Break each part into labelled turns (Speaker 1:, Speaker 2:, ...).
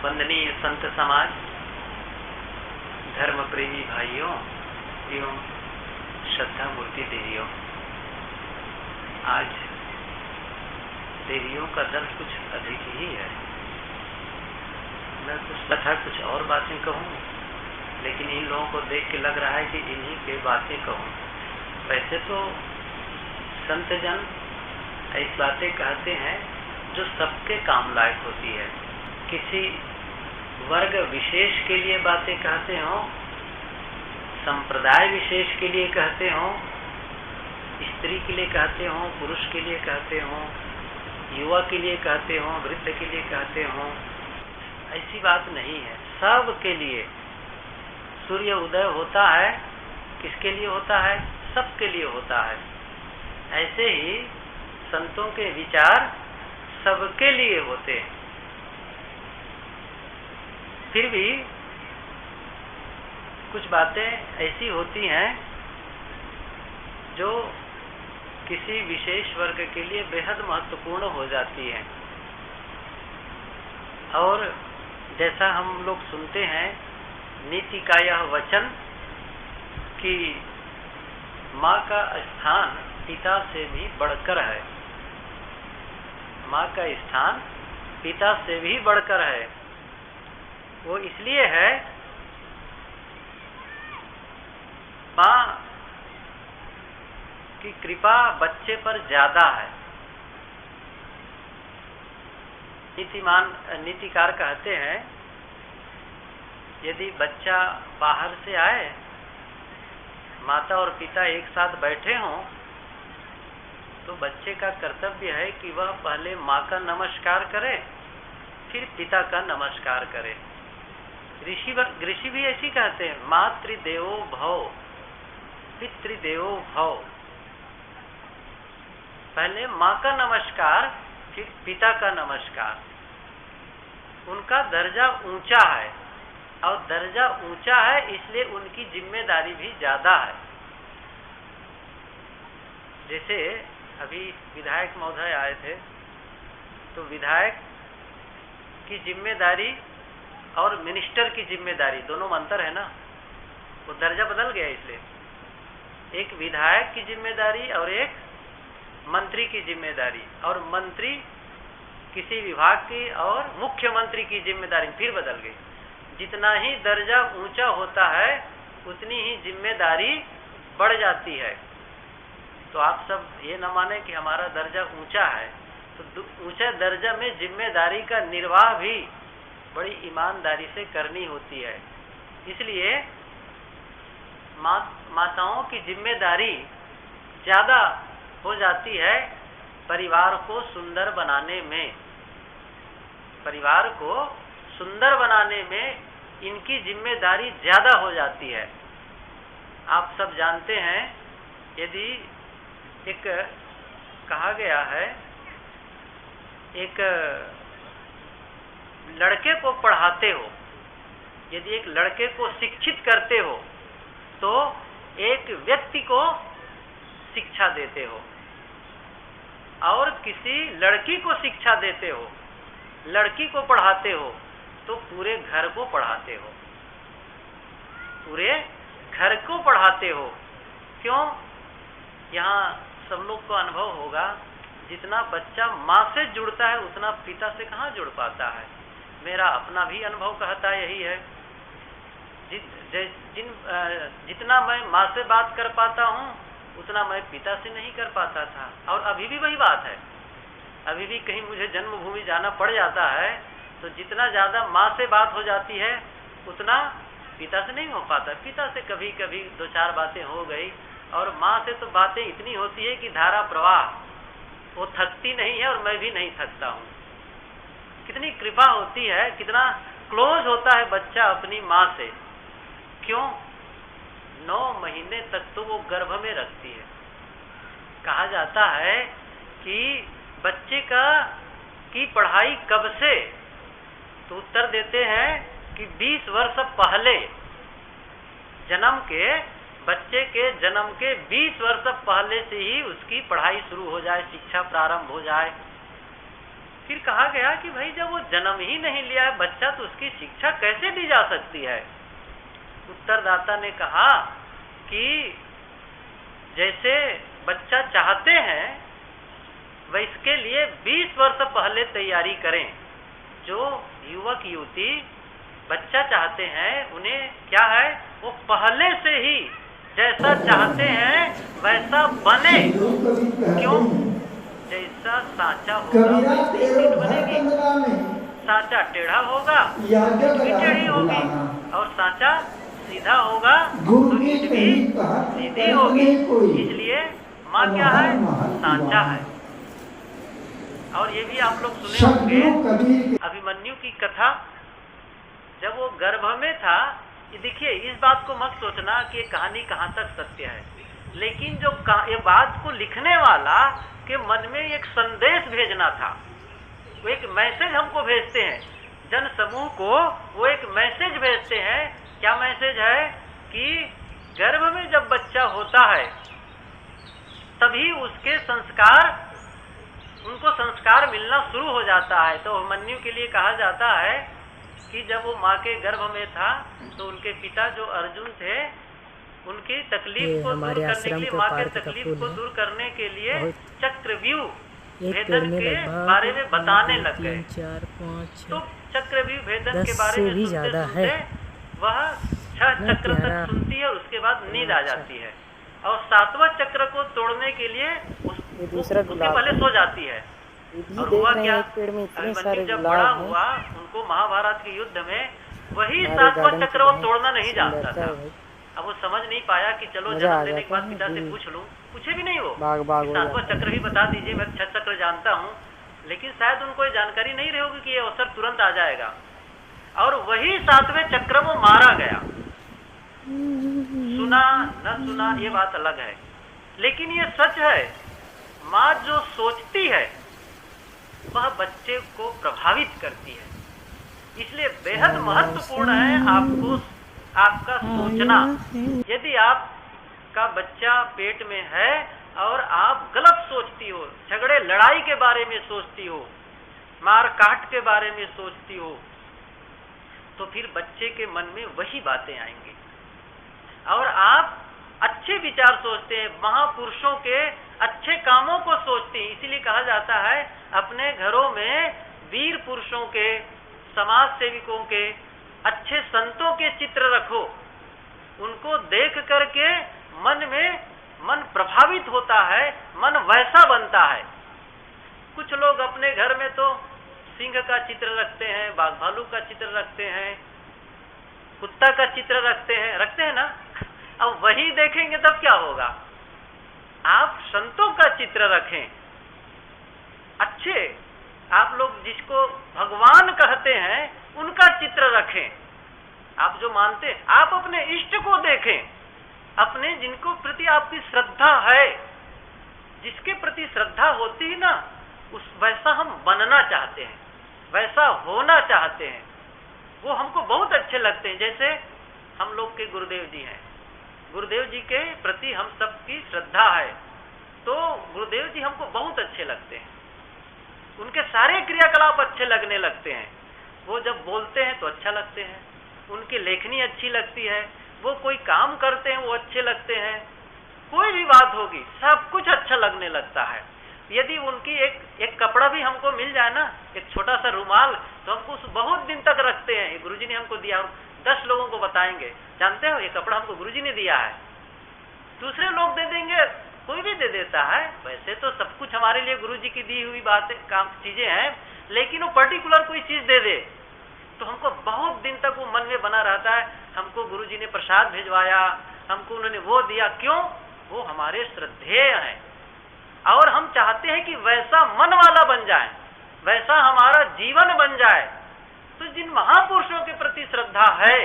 Speaker 1: वंदनीय संत समाज, धर्म प्रेमी भाइयों एवं श्रद्धा मूर्ति देवियों, आज देवियों का दल कुछ अधिक ही है। मैं कुछ और बातें कहूँ, लेकिन इन लोगों को देख के लग रहा है कि इन्हीं के बातें कहूँ। वैसे तो संत जन ऐसी बातें कहते हैं जो सबके काम लायक होती है। किसी वर्ग विशेष के लिए बातें कहते हो, संप्रदाय विशेष के लिए कहते हो, स्त्री के लिए कहते हो, पुरुष के लिए कहते हो, युवा के लिए कहते हो, वृद्ध के लिए कहते हो, ऐसी बात नहीं है। सब के लिए सूर्य उदय होता है। किसके लिए होता है? सबके लिए होता है। ऐसे ही संतों के विचार सबके लिए होते हैं। फिर भी कुछ बातें ऐसी होती हैं जो किसी विशेष वर्ग के लिए बेहद महत्वपूर्ण हो जाती हैं। और जैसा हम लोग सुनते हैं नीति का यह वचन कि माँ का स्थान पिता से भी बढ़कर है। माँ का स्थान पिता से भी बढ़कर है। वो इसलिए है, माँ की कृपा बच्चे पर ज्यादा है। नीतिकार कहते हैं, यदि बच्चा बाहर से आए, माता और पिता एक साथ बैठे हों, तो बच्चे का कर्तव्य है कि वह पहले माँ का नमस्कार करे, फिर पिता का नमस्कार करे। ऋषि भी ऐसी कहते हैं, मातृदेवो भव पितृदेवो भव। पहले माँ का नमस्कार, फिर पिता का नमस्कार। उनका दर्जा ऊंचा है, और दर्जा ऊंचा है इसलिए उनकी जिम्मेदारी भी ज्यादा है। जैसे अभी विधायक महोदय आए थे, तो विधायक की जिम्मेदारी और मिनिस्टर की जिम्मेदारी दोनों में अंतर है ना। वो दर्जा बदल गया। इसलिए एक विधायक की जिम्मेदारी और एक मंत्री की जिम्मेदारी, और मंत्री किसी विभाग की और मुख्यमंत्री की जिम्मेदारी फिर बदल गई। जितना ही दर्जा ऊंचा होता है उतनी ही जिम्मेदारी बढ़ जाती है। तो आप सब ये न माने कि हमारा दर्जा ऊंचा है, तो ऊंचा दर्जा में जिम्मेदारी का निर्वाह भी बड़ी ईमानदारी से करनी होती है। इसलिए माताओं की जिम्मेदारी ज्यादा हो जाती है परिवार को सुंदर बनाने में। परिवार को सुंदर बनाने में इनकी जिम्मेदारी ज्यादा हो जाती है। आप सब जानते हैं, यदि एक कहा गया है, एक लड़के को पढ़ाते हो, यदि एक लड़के को शिक्षित करते हो, तो एक व्यक्ति को शिक्षा देते हो। और किसी लड़की को शिक्षा देते हो, लड़की को पढ़ाते हो, तो पूरे घर को पढ़ाते हो। पूरे घर को पढ़ाते हो। क्यों? यहाँ सब लोग को अनुभव होगा, जितना बच्चा माँ से जुड़ता है उतना पिता से कहाँ जुड़ पाता है। मेरा अपना भी अनुभव कहता यही है। जितना मैं माँ से बात कर पाता हूँ उतना मैं पिता से नहीं कर पाता था। और अभी भी वही बात है। अभी भी कहीं मुझे जन्मभूमि जाना पड़ जाता है, तो जितना ज्यादा माँ से बात हो जाती है उतना पिता से नहीं हो पाता। पिता से कभी कभी दो चार बातें हो गई, और माँ से तो बातें इतनी होती है कि धारा प्रवाह, वो थकती नहीं है और मैं भी नहीं थकता हूँ। कितनी कृपा होती है, कितना क्लोज होता है बच्चा अपनी माँ से। क्यों? 9 महीने तक तो वो गर्भ में रखती है। कहा जाता है कि बच्चे की पढ़ाई कब से, तो उत्तर देते हैं कि 20 वर्ष पहले, बच्चे के जन्म के 20 वर्ष पहले से ही उसकी पढ़ाई शुरू हो जाए, शिक्षा प्रारंभ हो जाए। फिर कहा गया कि भाई जब वो जन्म ही नहीं लिया है बच्चा तो उसकी शिक्षा कैसे दी जा सकती है। उत्तरदाता ने कहा कि जैसे बच्चा चाहते हैं वह इसके लिए 20 वर्ष पहले तैयारी करें। जो युवक युवती बच्चा चाहते हैं उन्हें क्या है, वो पहले से ही जैसा चाहते हैं वैसा बने। क्यों? जैसा साचा होगा वैसी ईंट बनेगी। साचा टेढ़ा होगा ईंट भी टेढ़ी होगी, और साचा सीधा होगा तो ईंट भी सीधी होगी। इसलिए माँ क्या है, साचा है। और ये भी आप लोग सुने होंगे अभिमन्यु की कथा, जब वो गर्भ में था। ये देखिए, इस बात को मत सोचना कि ये कहानी कहाँ तक सत्य है, लेकिन जो ये बात को लिखने वाला के मन में एक संदेश भेजना था। वो एक मैसेज हमको भेजते हैं, जन समूह को वो एक मैसेज भेजते हैं। क्या मैसेज है कि गर्भ में जब बच्चा होता है तभी उसके संस्कार, उनको संस्कार मिलना शुरू हो जाता है। तो अभिमन्यु के लिए कहा जाता है कि जब वो माँ के गर्भ में था तो उनके पिता जो अर्जुन थे, उनकी तकलीफ को दूर करने के लिए, माँ के तकलीफ को दूर करने के लिए चक्रव्यूह भेदन के बारे में बताने लग गए। तो चक्रव्यूह भेदन के बारे में सुनते सुनते वह 6 चक्र तक सुनती है, उसके बाद नींद आ जाती है, और 7वां चक्र को तोड़ने के लिए उसके पहले सो जाती है। और हुआ क्या, अभिमन्यु जब बड़ा हुआ, उनको महाभारत के युद्ध में वही 7वां चक्र वो तोड़ना नहीं जानता था। अब वो समझ नहीं पाया कि चलो जन्म लेने के बाद पिता से पूछ लूं, पूछे भी नहीं वो 7वां चक्र ही बता दीजिए, मैं 6 चक्र जानता हूँ। लेकिन शायद उनको ये जानकारी नहीं रही होगी कि ये अवसर तुरंत आ जाएगा, और वही 7वें चक्र वो मारा गया। सुना न सुना ये बात अलग है, लेकिन ये सच है, माँ जो सोचती है वह बच्चे को प्रभावित करती है। इसलिए बेहद महत्वपूर्ण है आपका सोचना। यदि आपका बच्चा पेट में है और आप गलत सोचती हो, झगड़े लड़ाई के बारे में सोचती हो, मार काट के बारे में सोचती हो, तो फिर बच्चे के मन में वही बातें आएंगी। और आप अच्छे विचार सोचते हैं, महापुरुषों के अच्छे कामों को सोचते हैं। इसीलिए कहा जाता है अपने घरों में वीर पुरुषों के, समाज सेविकों के, अच्छे संतों के चित्र रखो। उनको देख करके मन प्रभावित होता है, मन वैसा बनता है। कुछ लोग अपने घर में तो सिंह का चित्र रखते हैं, बाघ भालू का चित्र रखते हैं, कुत्ता का चित्र रखते हैं ना। अब वही देखेंगे तब क्या होगा। आप संतों का चित्र रखें, अच्छे, आप लोग जिसको भगवान कहते हैं उनका चित्र रखें। आप जो मानते हैं, आप अपने इष्ट को देखें, अपने जिनको प्रति आपकी श्रद्धा है, जिसके प्रति श्रद्धा होती है ना, उस वैसा हम बनना चाहते हैं, वैसा होना चाहते हैं। वो हमको बहुत अच्छे लगते हैं। जैसे हम लोग के गुरुदेव जी हैं, गुरुदेव जी के प्रति हम सबकी श्रद्धा है, तो गुरुदेव जी हमको बहुत अच्छे लगते हैं। उनके सारे क्रियाकलाप अच्छे लगने लगते हैं। वो जब बोलते हैं तो अच्छा लगते हैं, उनकी लेखनी अच्छी लगती है, वो कोई काम करते हैं वो अच्छे लगते हैं, कोई भी बात होगी सब कुछ अच्छा लगने लगता है। यदि उनकी एक कपड़ा भी हमको मिल जाए ना, एक छोटा सा रुमाल, तो हमको उस बहुत दिन तक रखते हैं। ये गुरुजी ने हमको दिया, 10 लोगों को बताएंगे, जानते हो ये कपड़ा हमको गुरुजी ने दिया है। दूसरे लोग दे देंगे, कोई भी दे देता है। वैसे तो सब कुछ हमारे लिए गुरुजी की दी हुई बातें, काम, चीजें हैं, लेकिन वो पर्टिकुलर कोई चीज दे दे तो हमको बहुत दिन तक वो मन में बना रहता है। हमको गुरुजी ने प्रसाद भिजवाया, हमको उन्होंने वो दिया। क्यों? वो हमारे श्रद्धेय हैं, और हम चाहते हैं कि वैसा मन वाला बन जाए, वैसा हमारा जीवन बन जाए। तो जिन महापुरुषों के प्रति श्रद्धा है,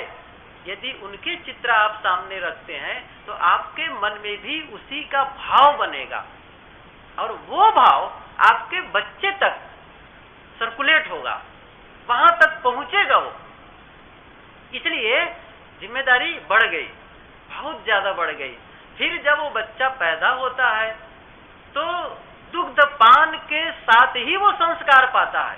Speaker 1: यदि उनके चित्र आप सामने रखते हैं तो आपके मन में भी उसी का भाव बनेगा, और वो भाव आपके बच्चे तक सर्कुलेट होगा, वहां तक पहुंचेगा वो। इसलिए जिम्मेदारी बढ़ गई, बहुत ज्यादा बढ़ गई। फिर जब वो बच्चा पैदा होता है तो दुग्ध पान के साथ ही वो संस्कार पाता है।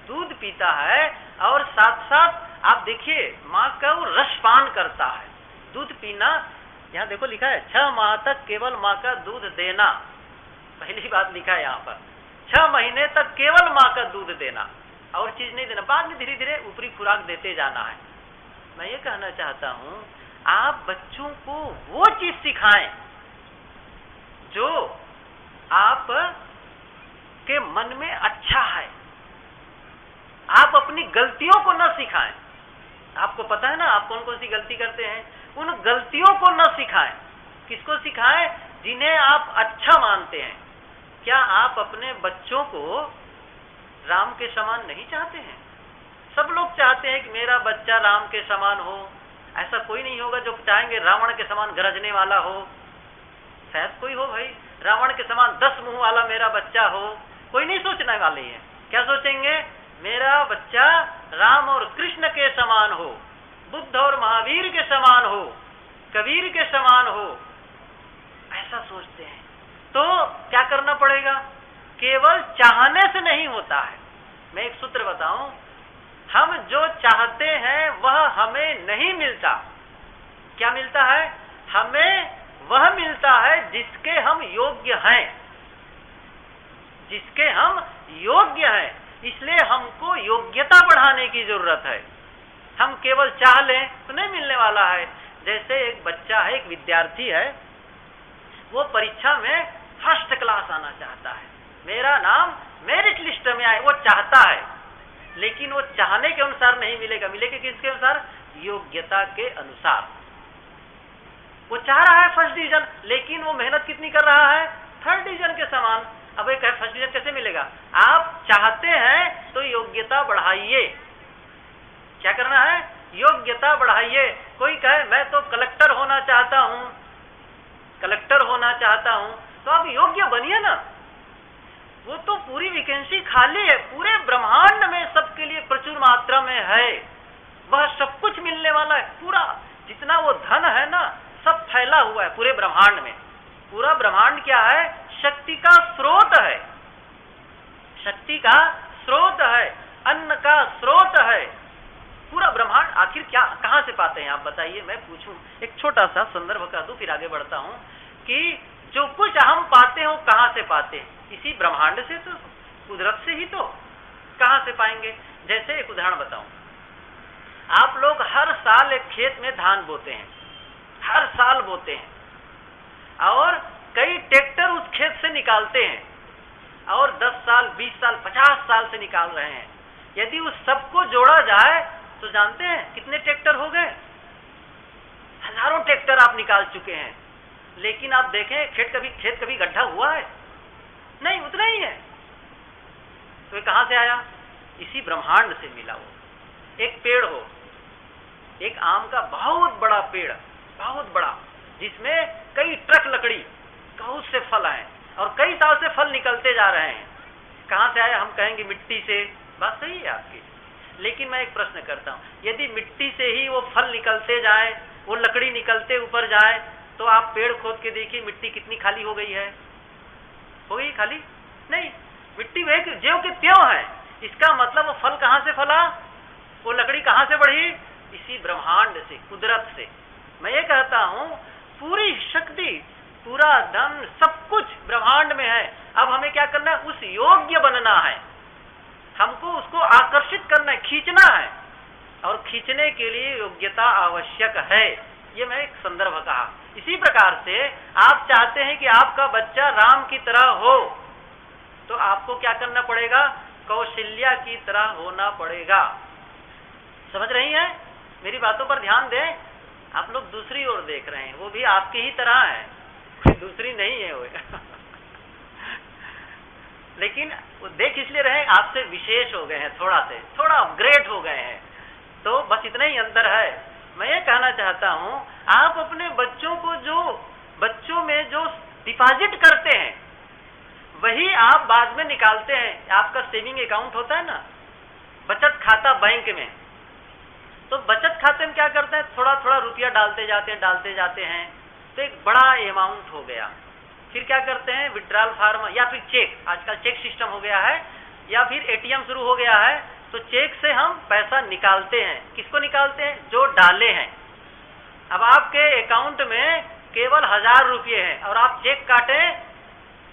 Speaker 1: दूध पीता है और साथ साथ आप देखिए माँ का वो रसपान करता है। दूध पीना, यहाँ देखो लिखा है 6 माह तक केवल माँ का दूध देना। पहली बात लिखा है यहाँ पर 6 महीने तक केवल माँ का दूध देना, और चीज नहीं देना। बाद में धीरे धीरे ऊपरी खुराक देते जाना है। मैं ये कहना चाहता हूँ आप बच्चों को वो चीज सिखाएं जो आप के मन में अच्छा है। आप अपनी गलतियों को न सिखाएं। आपको पता है ना आप कौन कौन सी गलती करते हैं, उन गलतियों को न सिखाएं। किसको सिखाएं? जिन्हें आप अच्छा मानते हैं। क्या आप अपने बच्चों को राम के समान नहीं चाहते हैं? सब लोग चाहते हैं कि मेरा बच्चा राम के समान हो। ऐसा कोई नहीं होगा जो चाहेंगे रावण के समान गरजने वाला हो। शायद कोई हो भाई, रावण के समान 10 मुंह वाला मेरा बच्चा हो। कोई नहीं सोचने वाले हैं। क्या सोचेंगे? मेरा बच्चा राम और कृष्ण के समान हो, बुद्ध और महावीर के समान हो, कबीर के समान हो। ऐसा सोचते हैं। तो क्या करना पड़ेगा? केवल चाहने से नहीं होता है। मैं एक सूत्र बताऊं, हम जो चाहते हैं वह हमें नहीं मिलता। क्या मिलता है? हमें वह मिलता है जिसके हम योग्य हैं, जिसके हम योग्य हैं। इसलिए हमको योग्यता बढ़ाने की जरूरत है। हम केवल चाह लें तो नहीं मिलने वाला है। जैसे एक बच्चा है, एक विद्यार्थी है, वो परीक्षा में फर्स्ट क्लास आना चाहता है, मेरा नाम मेरिट लिस्ट में आए, वो चाहता है। लेकिन वो चाहने के अनुसार नहीं मिलेगा। मिलेगा किसके अनुसार? योग्यता के अनुसार। वो चाह रहा है फर्स्ट डिवीजन, लेकिन वो मेहनत कितनी कर रहा है? 3rd डिवीजन के समान। अब एक है फर्स्ट डिवीजन कैसे मिलेगा? आप चाहते हैं तो योग्यता बढ़ाइए। क्या करना है? योग्यता बढ़ाइए। कोई कहे मैं तो कलेक्टर होना चाहता हूं, कलेक्टर होना चाहता हूं, तो आप योग्य बनिए ना। वो तो पूरी वैकेंसी खाली है, पूरे ब्रह्मांड में सबके लिए प्रचुर मात्रा में है। वह सब कुछ मिलने वाला है। पूरा जितना वो धन है ना, सब फैला हुआ है पूरे ब्रह्मांड में। पूरा ब्रह्मांड क्या है? शक्ति का स्रोत है, शक्ति का स्रोत है, अन्न का स्रोत है। पूरा ब्रह्मांड आखिर क्या कहां से पाते हैं आप बताइए? मैं पूछूं, एक छोटा सा संदर्भ कर दूं, फिर आगे बढ़ता हूं कि जो कुछ हम पाते हैं वो कहां से पाते हैं? इसी ब्रह्मांड से, तो कुदरत से ही। तो कहां से पाएंगे? जैसे एक उदाहरण बताऊं, आप लोग हर साल एक खेत में धान बोते हैं, हर साल बोते हैं, और कई ट्रैक्टर उस खेत से निकालते हैं, और 10 साल 20 साल 50 साल से निकाल रहे हैं। यदि उस सबको जोड़ा जाए तो जानते हैं कितने ट्रैक्टर हो गए? हजारों ट्रैक्टर आप निकाल चुके हैं। लेकिन आप देखें खेत कभी गड्ढा हुआ है? नहीं, उतना ही है। तो ये कहां से आया? इसी ब्रह्मांड से मिला। वो एक पेड़ हो, एक आम का बहुत बड़ा पेड़, बहुत बड़ा, जिसमें कई ट्रक लकड़ी, बहुत से फल आए, और कई साल से फल निकलते जा रहे हैं। कहां से आया? हम कहेंगे मिट्टी से। बात सही है आपकी। लेकिन मैं एक प्रश्न करता हूं, यदि मिट्टी से ही वो फल निकलते जाए, वो लकड़ी निकलते ऊपर जाए, तो आप पेड़ खोद के देखिए मिट्टी कितनी खाली हो गई है? हो गई खाली? नहीं, मिट्टी वह ज्यों के त्यों है। इसका मतलब वो फल कहां से फला, वो लकड़ी कहां से बढ़ी? इसी ब्रह्मांड से, कुदरत से। मैं ये कहता हूं पूरी शक्ति, पूरा धन, सब कुछ ब्रह्मांड में है। अब हमें क्या करना है? उस योग्य बनना है। हमको उसको आकर्षित करना है, खींचना है, और खींचने के लिए योग्यता आवश्यक है। ये मैं एक संदर्भ कहा। इसी प्रकार से आप चाहते हैं कि आपका बच्चा राम की तरह हो, तो आपको क्या करना पड़ेगा? कौशल्या की तरह होना पड़ेगा। समझ रही हैं? मेरी बातों पर ध्यान दें। आप लोग दूसरी ओर देख रहे हैं, वो भी आपकी ही तरह है, कोई दूसरी नहीं है वो। लेकिन वो देख इसलिए रहे आपसे विशेष हो गए हैं, थोड़ा अपग्रेड हो गए हैं। तो बस इतना ही अंतर है। मैं ये कहना चाहता हूं, आप अपने बच्चों को जो बच्चों में जो डिपॉजिट करते हैं, वही आप बाद में निकालते हैं। आपका सेविंग अकाउंट होता है ना, बचत खाता बैंक में, तो बचत खाते में क्या करते हैं? थोड़ा थोड़ा रुपया डालते जाते हैं, तो एक बड़ा अमाउंट हो गया। फिर क्या करते हैं, विड्रॉल फार्म या फिर चेक, आजकल चेक सिस्टम हो गया है, या फिर एटीएम शुरू हो गया है, तो चेक से हम पैसा निकालते हैं। किसको निकालते हैं? जो डाले हैं। अब आपके अकाउंट में केवल 1000 रुपये हैं और आप चेक काटे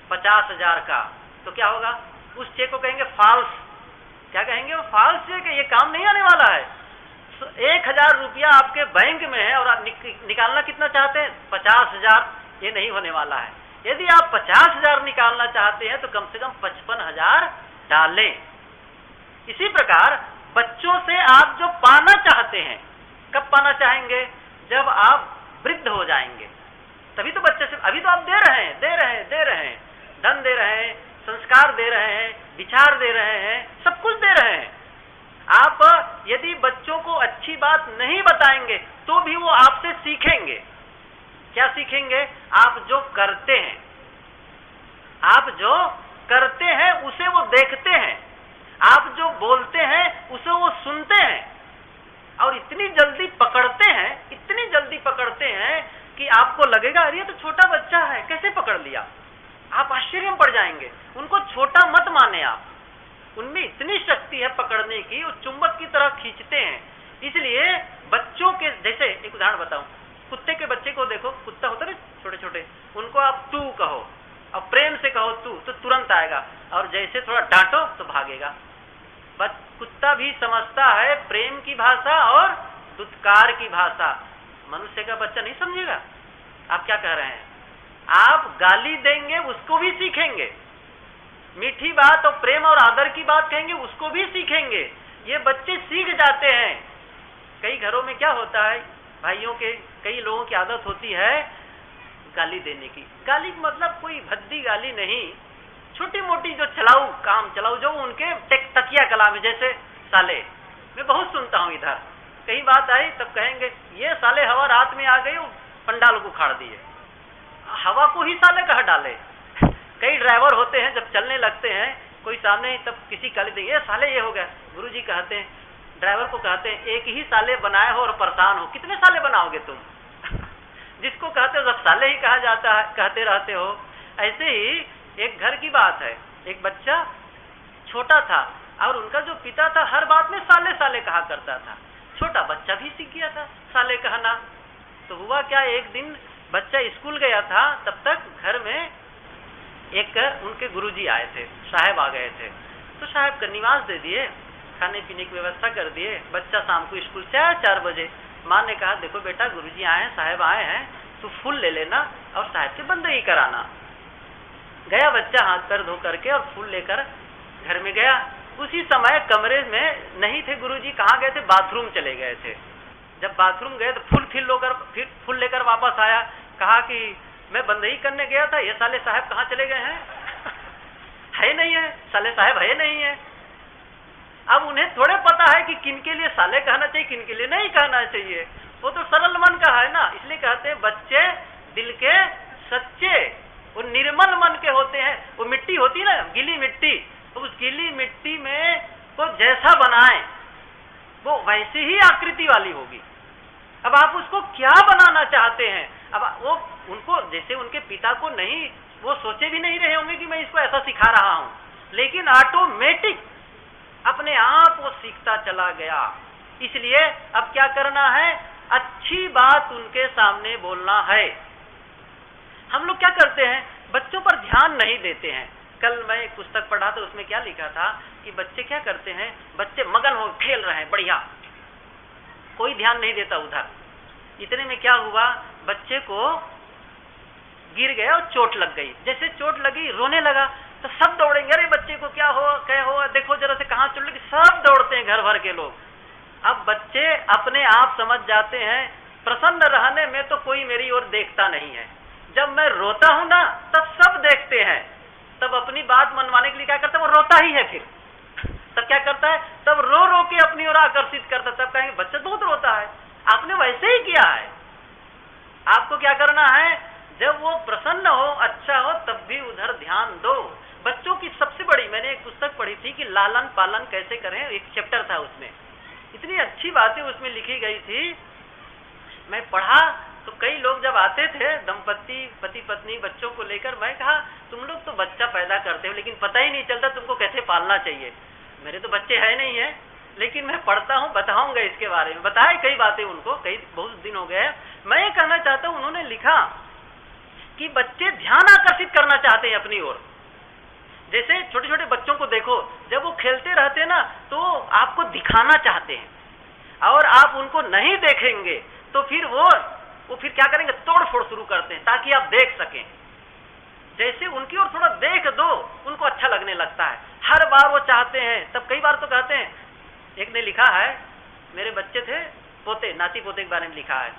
Speaker 1: 50,000 का, तो क्या होगा? उस चेक को कहेंगे फॉल्स। क्या कहेंगे? वो फॉल्स चेक है, ये काम नहीं आने वाला है। 1000 रुपया आपके बैंक में है और आप निकालना कितना चाहते हैं? 50,000। ये नहीं होने वाला है। यदि आप 50,000 निकालना चाहते हैं तो कम से कम 55,000 डालें। इसी प्रकार बच्चों से आप जो पाना चाहते हैं, कब पाना चाहेंगे? जब आप वृद्ध हो जाएंगे, तभी तो बच्चे से, अभी तो आप दे रहे हैं, धन दे रहे हैं, संस्कार दे रहे हैं, विचार दे रहे हैं, सब कुछ दे रहे हैं। आप यदि बच्चों को अच्छी बात नहीं बताएंगे तो भी वो आपसे सीखेंगे। क्या सीखेंगे? आप जो करते हैं, उसे वो देखते हैं, आप जो बोलते हैं उसे वो सुनते हैं और इतनी जल्दी पकड़ते हैं कि आपको लगेगा अरे ये तो छोटा बच्चा है, कैसे पकड़ लिया। आप आश्चर्य में पड़ जाएंगे। उनको छोटा मत माने आप, उनमें इतनी शक्ति है पकड़ने की, वो चुंबक की तरह खींचते हैं। इसलिए बच्चों के, जैसे एक उदाहरण बताऊं, कुत्ते के बच्चे को देखो, कुत्ता होता है छोटे छोटे, उनको आप तू कहो और प्रेम से कहो तू, तो तुरंत आएगा, और जैसे थोड़ा डांटो तो भागेगा। बस कुत्ता भी समझता है प्रेम की भाषा और दुत्कार की भाषा। मनुष्य का बच्चा नहीं समझेगा। आप क्या कह रहे हैं? आप गाली देंगे उसको भी सीखेंगे, मीठी बात और प्रेम और आदर की बात कहेंगे उसको भी सीखेंगे। ये बच्चे सीख जाते हैं। कई घरों में क्या होता है, भाइयों के कई लोगों की आदत होती है गाली देने की। गाली मतलब कोई भद्दी गाली नहीं, छोटी मोटी जो काम चलाऊ जो उनके तकिया कला में, जैसे साले, मैं बहुत सुनता हूं इधर, कहीं बात आई तब कहेंगे ये साले हवा रात में आ गई, पंडाल को उखाड़ दिए। हवा को ही साले कहा डाले। कई ड्राइवर होते हैं जब चलने लगते हैं कोई सामने, तब किसी गाली देंगे, ये साले ये हो गया। गुरुजी कहते हैं, ड्राइवर को कहते हैं, एक ही साले बनाए हो और परेशान हो, कितने साले बनाओगे तुम? जिसको कहते हो सब साले ही कहा जाता है, कहते रहते हो। ऐसे ही एक घर की बात है, एक बच्चा छोटा था और उनका जो पिता था हर बात में साले साले कहा करता था। छोटा बच्चा भी सीख गया था साले कहना। तो हुआ क्या, एक दिन बच्चा स्कूल गया था, तब तक घर में एक उनके गुरुजी आए थे, साहब आ गए थे। तो साहब का निवास दे दिए, खाने पीने की व्यवस्था कर दिए। बच्चा शाम को स्कूल से आया 4 बजे। माँ ने कहा देखो बेटा गुरुजी आए हैं, साहब आए हैं, तू फूल ले लेना और साहब से बंदगी कराना। गया बच्चा हाथ पैर धो करके और फूल लेकर घर में गया। उसी समय कमरे में नहीं थे गुरुजी, कहाँ गए थे? बाथरूम चले गए थे। जब बाथरूम गए तो फिर फूल लेकर वापस आया, कहा कि मैं बंदगी करने गया था, ये साले साहब कहाँ चले गए हैं? है नहीं है, साले साहब है नहीं है। अब उन्हें थोड़े पता है कि किनके लिए साले कहना चाहिए, किनके लिए नहीं कहना चाहिए। वो तो सरल मन का है ना, इसलिए कहते हैं बच्चे दिल के सच्चे, वो निर्मल मन के होते हैं। वो मिट्टी होती है ना, गीली मिट्टी, तो उस गीली मिट्टी में वो जैसा बनाए वो वैसी ही आकृति वाली होगी। अब आप उसको क्या बनाना चाहते हैं? अब वो उनको, जैसे उनके पिता को नहीं, वो सोचे भी नहीं रहे होंगे कि मैं इसको ऐसा सिखा रहा हूं, लेकिन ऑटोमेटिक अपने आप वो सीखता चला गया। इसलिए अब क्या करना है? अच्छी बात उनके सामने बोलना है। हम लोग क्या करते हैं? बच्चों पर ध्यान नहीं देते हैं। कल मैं एक पुस्तक पढ़ा था, उसमें क्या लिखा था कि बच्चे क्या करते हैं, बच्चे मगन हो खेल रहे हैं बढ़िया, कोई ध्यान नहीं देता उधर। इतने में क्या हुआ, बच्चे को गिर गया और चोट लग गई। जैसे चोट लगी रोने लगा तो सब दौड़ेंगे, अरे बच्चे को क्या हुआ देखो जरा से, कहाँ चोट लगी, सब दौड़ते हैं घर भर के लोग। अब बच्चे अपने आप समझ जाते हैं प्रसन्न रहने में तो कोई मेरी ओर देखता नहीं है, जब मैं रोता हूं ना तब सब देखते हैं। तब अपनी बात मनवाने के लिए क्या करता है, वो रोता ही है। फिर तब क्या करता है, तब रो रो के अपनी ओर आकर्षित करता है। तब कहेंगे बच्चा बहुत रोता है, आपने वैसे ही किया है। आपको क्या करना है, जब वो प्रसन्न हो, अच्छा हो, तब भी उधर ध्यान दो। बच्चों की सबसे बड़ी, मैंने एक पुस्तक पढ़ी थी कि लालन पालन कैसे करें, एक चैप्टर था उसमें, इतनी अच्छी बातें उसमें लिखी गई थी। मैं पढ़ा तो कई लोग जब आते थे दंपति, पति पत्नी, बच्चों को लेकर, मैं कहा तुम लोग तो बच्चा पैदा करते हो लेकिन पता ही नहीं चलता तुमको कैसे पालना चाहिए। मेरे तो बच्चे है नहीं है, लेकिन मैं पढ़ता हूँ, बताऊंगा इसके बारे में। बताए कई बातें उनको, कई बहुत दिन हो गए। मैं ये कहना चाहता हूँ, उन्होंने लिखा कि बच्चे ध्यान आकर्षित करना चाहते हैं अपनी ओर। जैसे छोटे छोटे बच्चों को देखो, जब वो खेलते रहते ना तो आपको दिखाना चाहते हैं, और आप उनको नहीं देखेंगे तो फिर वो फिर क्या करेंगे, तोड़ फोड़ शुरू करते हैं ताकि आप देख सकें। जैसे उनकी ओर थोड़ा देख दो, उनको अच्छा लगने लगता है, हर बार वो चाहते हैं। तब कई बार तो कहते हैं, एक ने लिखा है, मेरे बच्चे थे, पोते, नाती पोते के बारे में लिखा है,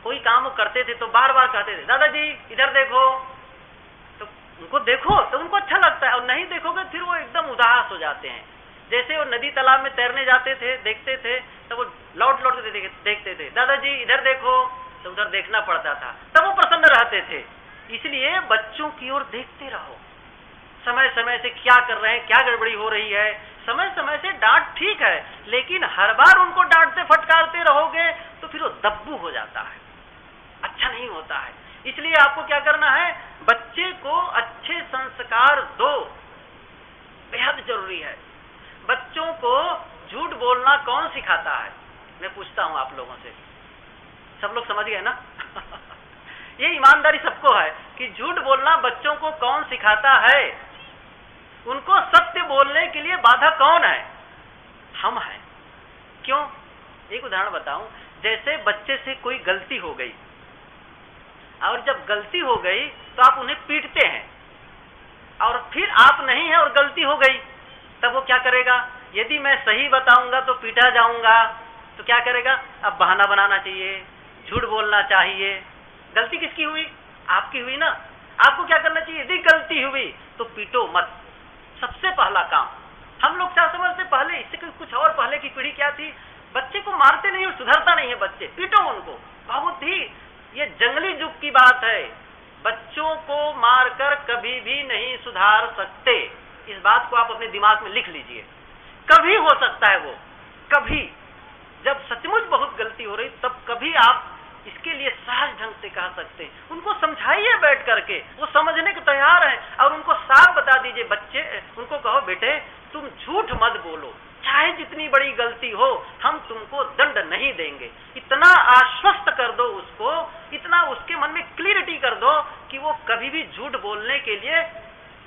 Speaker 1: कोई काम वो करते थे तो बार बार कहते थे दादाजी इधर देखो, तो उनको देखो तो उनको अच्छा लगता है, और नहीं देखोगे फिर वो एकदम उदास हो जाते हैं। जैसे वो नदी तालाब में तैरने जाते थे, देखते थे, तब वो लौट लौट के देखते थे, दादाजी इधर देखो, तो उधर देखना पड़ता था, तब वो प्रसन्न रहते थे। इसलिए बच्चों की ओर देखते रहो, समय समय से क्या कर रहे हैं, क्या गड़बड़ी हो रही है। समय समय से डांट ठीक है, लेकिन हर बार उनको डांटते फटकारते रहोगे तो फिर वो दब्बू हो जाता है, अच्छा नहीं होता है। इसलिए आपको क्या करना है, बच्चे को अच्छे संस्कार दो, बेहद जरूरी है। बच्चों को झूठ बोलना कौन सिखाता है? मैं पूछता हूं आप लोगों से, सब लोग समझ गए ना? ये ईमानदारी सबको है कि झूठ बोलना बच्चों को कौन सिखाता है? उनको सत्य बोलने के लिए बाधा कौन है? हम हैं। क्यों? एक उदाहरण बताऊं। जैसे बच्चे से कोई गलती हो गई, और जब गलती हो गई तो आप उन्हें पीटते हैं, और फिर आप नहीं है और गलती हो गई, तब वो क्या करेगा? यदि मैं सही बताऊंगा तो पीटा जाऊंगा, तो क्या करेगा? अब बहाना बनाना चाहिए, झूठ बोलना चाहिए। गलती किसकी हुई? आपकी हुई ना। आपको क्या करना चाहिए? यदि गलती हुई तो पीटो मत, सबसे पहला काम। हम लोग क्या समझते, पहले इससे कुछ और, पहले की पीढ़ी क्या थी, बच्चे को मारते नहीं और सुधरता नहीं है बच्चे, पीटो उनको। बहुत ही ये जंगली युग की बात है, बच्चों को मारकर कभी भी नहीं सुधार सकते। इस बात को आप अपने दिमाग में लिख लीजिए। कभी हो सकता है वो, कभी जब सचमुच बहुत गलती हो रही, तब कभी आप इसके लिए सहज ढंग से कह सकते हैं। उनको समझाइए बैठ करके, वो समझने को तैयार है, और उनको साफ बता दीजिए। बच्चे, उनको कहो बेटे तुम झूठ मत बोलो, चाहे जितनी बड़ी गलती हो हम तुमको दंड नहीं देंगे। इतना आश्वस्त कर दो उसको, इतना उसके मन में क्लियरिटी कर दो कि वो कभी भी झूठ बोलने के लिए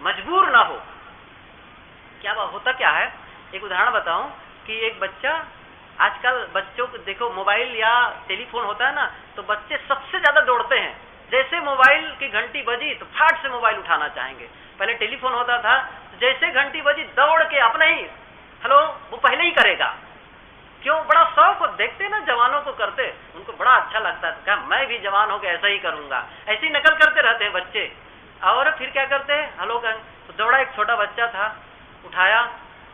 Speaker 1: मजबूर ना हो। क्या होता क्या है, एक उदाहरण बताऊं कि एक बच्चा, आजकल बच्चों को देखो, मोबाइल या टेलीफोन होता है ना, तो बच्चे सबसे ज्यादा दौड़ते हैं। जैसे मोबाइल की घंटी बजी तो फट से मोबाइल उठाना चाहेंगे। पहले टेलीफोन होता था, जैसे घंटी बजी दौड़ के अपना ही हेलो वो पहले ही करेगा। क्यों? बड़ा शौक हो, देखते ना जवानों को करते, उनको बड़ा अच्छा लगता है, क्या मैं भी जवान होकर ऐसा ही करूंगा। ऐसी नकल करते रहते हैं बच्चे। और फिर क्या करते हैं, हेलो कहें तो दौड़ा, एक छोटा बच्चा था, उठाया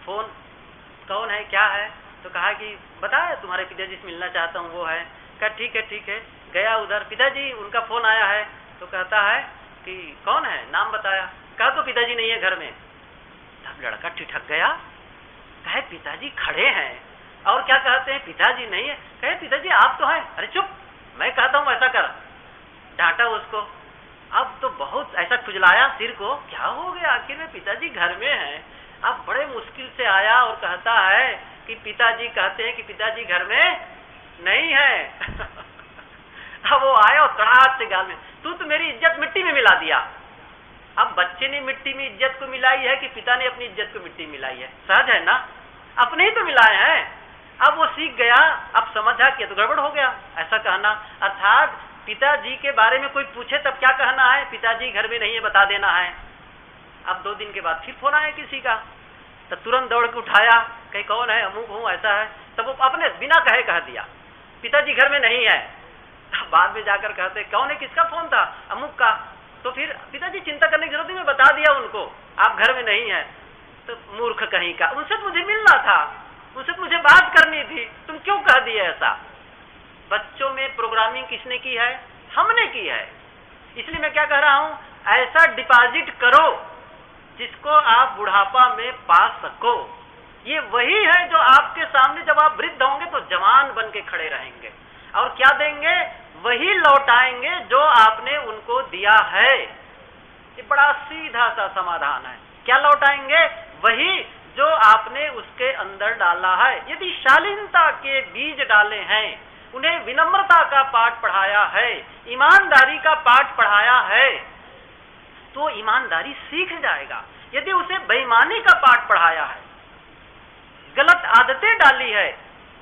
Speaker 1: फोन, कौन है, क्या है, तो कहा कि बताया तुम्हारे पिताजी से मिलना चाहता हूँ, वो है। कहा ठीक है ठीक है। गया उधर, पिताजी उनका फोन आया है, तो कहता है कि कौन है, नाम बताया। कहा तो पिताजी नहीं है घर में। तब लड़का ठिठक गया, कहे पिताजी खड़े हैं, और क्या कहते हैं पिताजी नहीं है। कहे पिताजी आप तो हैं। अरे चुप, मैं कहता हूँ ऐसा कर। डांटा उसको। अब तो बहुत ऐसा खुजलाया सिर को, क्या हो गया, आखिर में पिताजी घर में हैं। अब बड़े मुश्किल से आया और कहता है कि पिताजी कहते हैं कि पिताजी घर में नहीं है। अब वो आया और तड़ाक से गाल में, तू तो मेरी इज्जत मिट्टी में मिला दिया। अब बच्चे ने मिट्टी में इज्जत को मिलाई है कि पिता ने अपनी इज्जत को मिट्टी मिलाई है? सहज है ना, अपने ही तो मिलाए हैं। अब वो सीख गया, अब समझा कि तो गड़बड़ हो गया, ऐसा कहना। अर्थात पिताजी के बारे में कोई पूछे तब क्या कहना है, पिताजी घर में नहीं है बता देना है। अब 2 दिन के बाद फिर फोन आया किसी का, तो तुरंत दौड़ के उठाया, कहीं कौन है, अमुक हूँ, ऐसा है। तब वो अपने बिना कहे कह दिया पिताजी घर में नहीं है। बाद में जाकर कहते कौन है, किसका फोन था, अमुक का। तो फिर पिताजी चिंता करने की जरूरत नहीं, मैं बता दिया उनको आप घर में नहीं है। तो मूर्ख कहीं का, उनसे मुझे मिलना था, उनसे मुझे बात करनी थी, तुम क्यों कह दिए ऐसा। बच्चों में प्रोग्रामिंग किसने की है? हमने की है। इसलिए मैं क्या कह रहा हूं, ऐसा डिपॉजिट करो जिसको आप बुढ़ापा में पा सको। ये वही है जो आपके सामने जब आप वृद्ध होंगे तो जवान बन के खड़े रहेंगे। और क्या देंगे? वही लौटाएंगे जो आपने उनको दिया है। ये बड़ा सीधा सा समाधान है। क्या लौटाएंगे? वही जो आपने उसके अंदर डाला है। यदि शालीनता के बीज डाले हैं, उन्हें विनम्रता का पाठ पढ़ाया है, ईमानदारी का पाठ पढ़ाया है, तो ईमानदारी सीख जाएगा। यदि उसे बेईमानी का पाठ पढ़ाया है, गलत आदतें डाली है,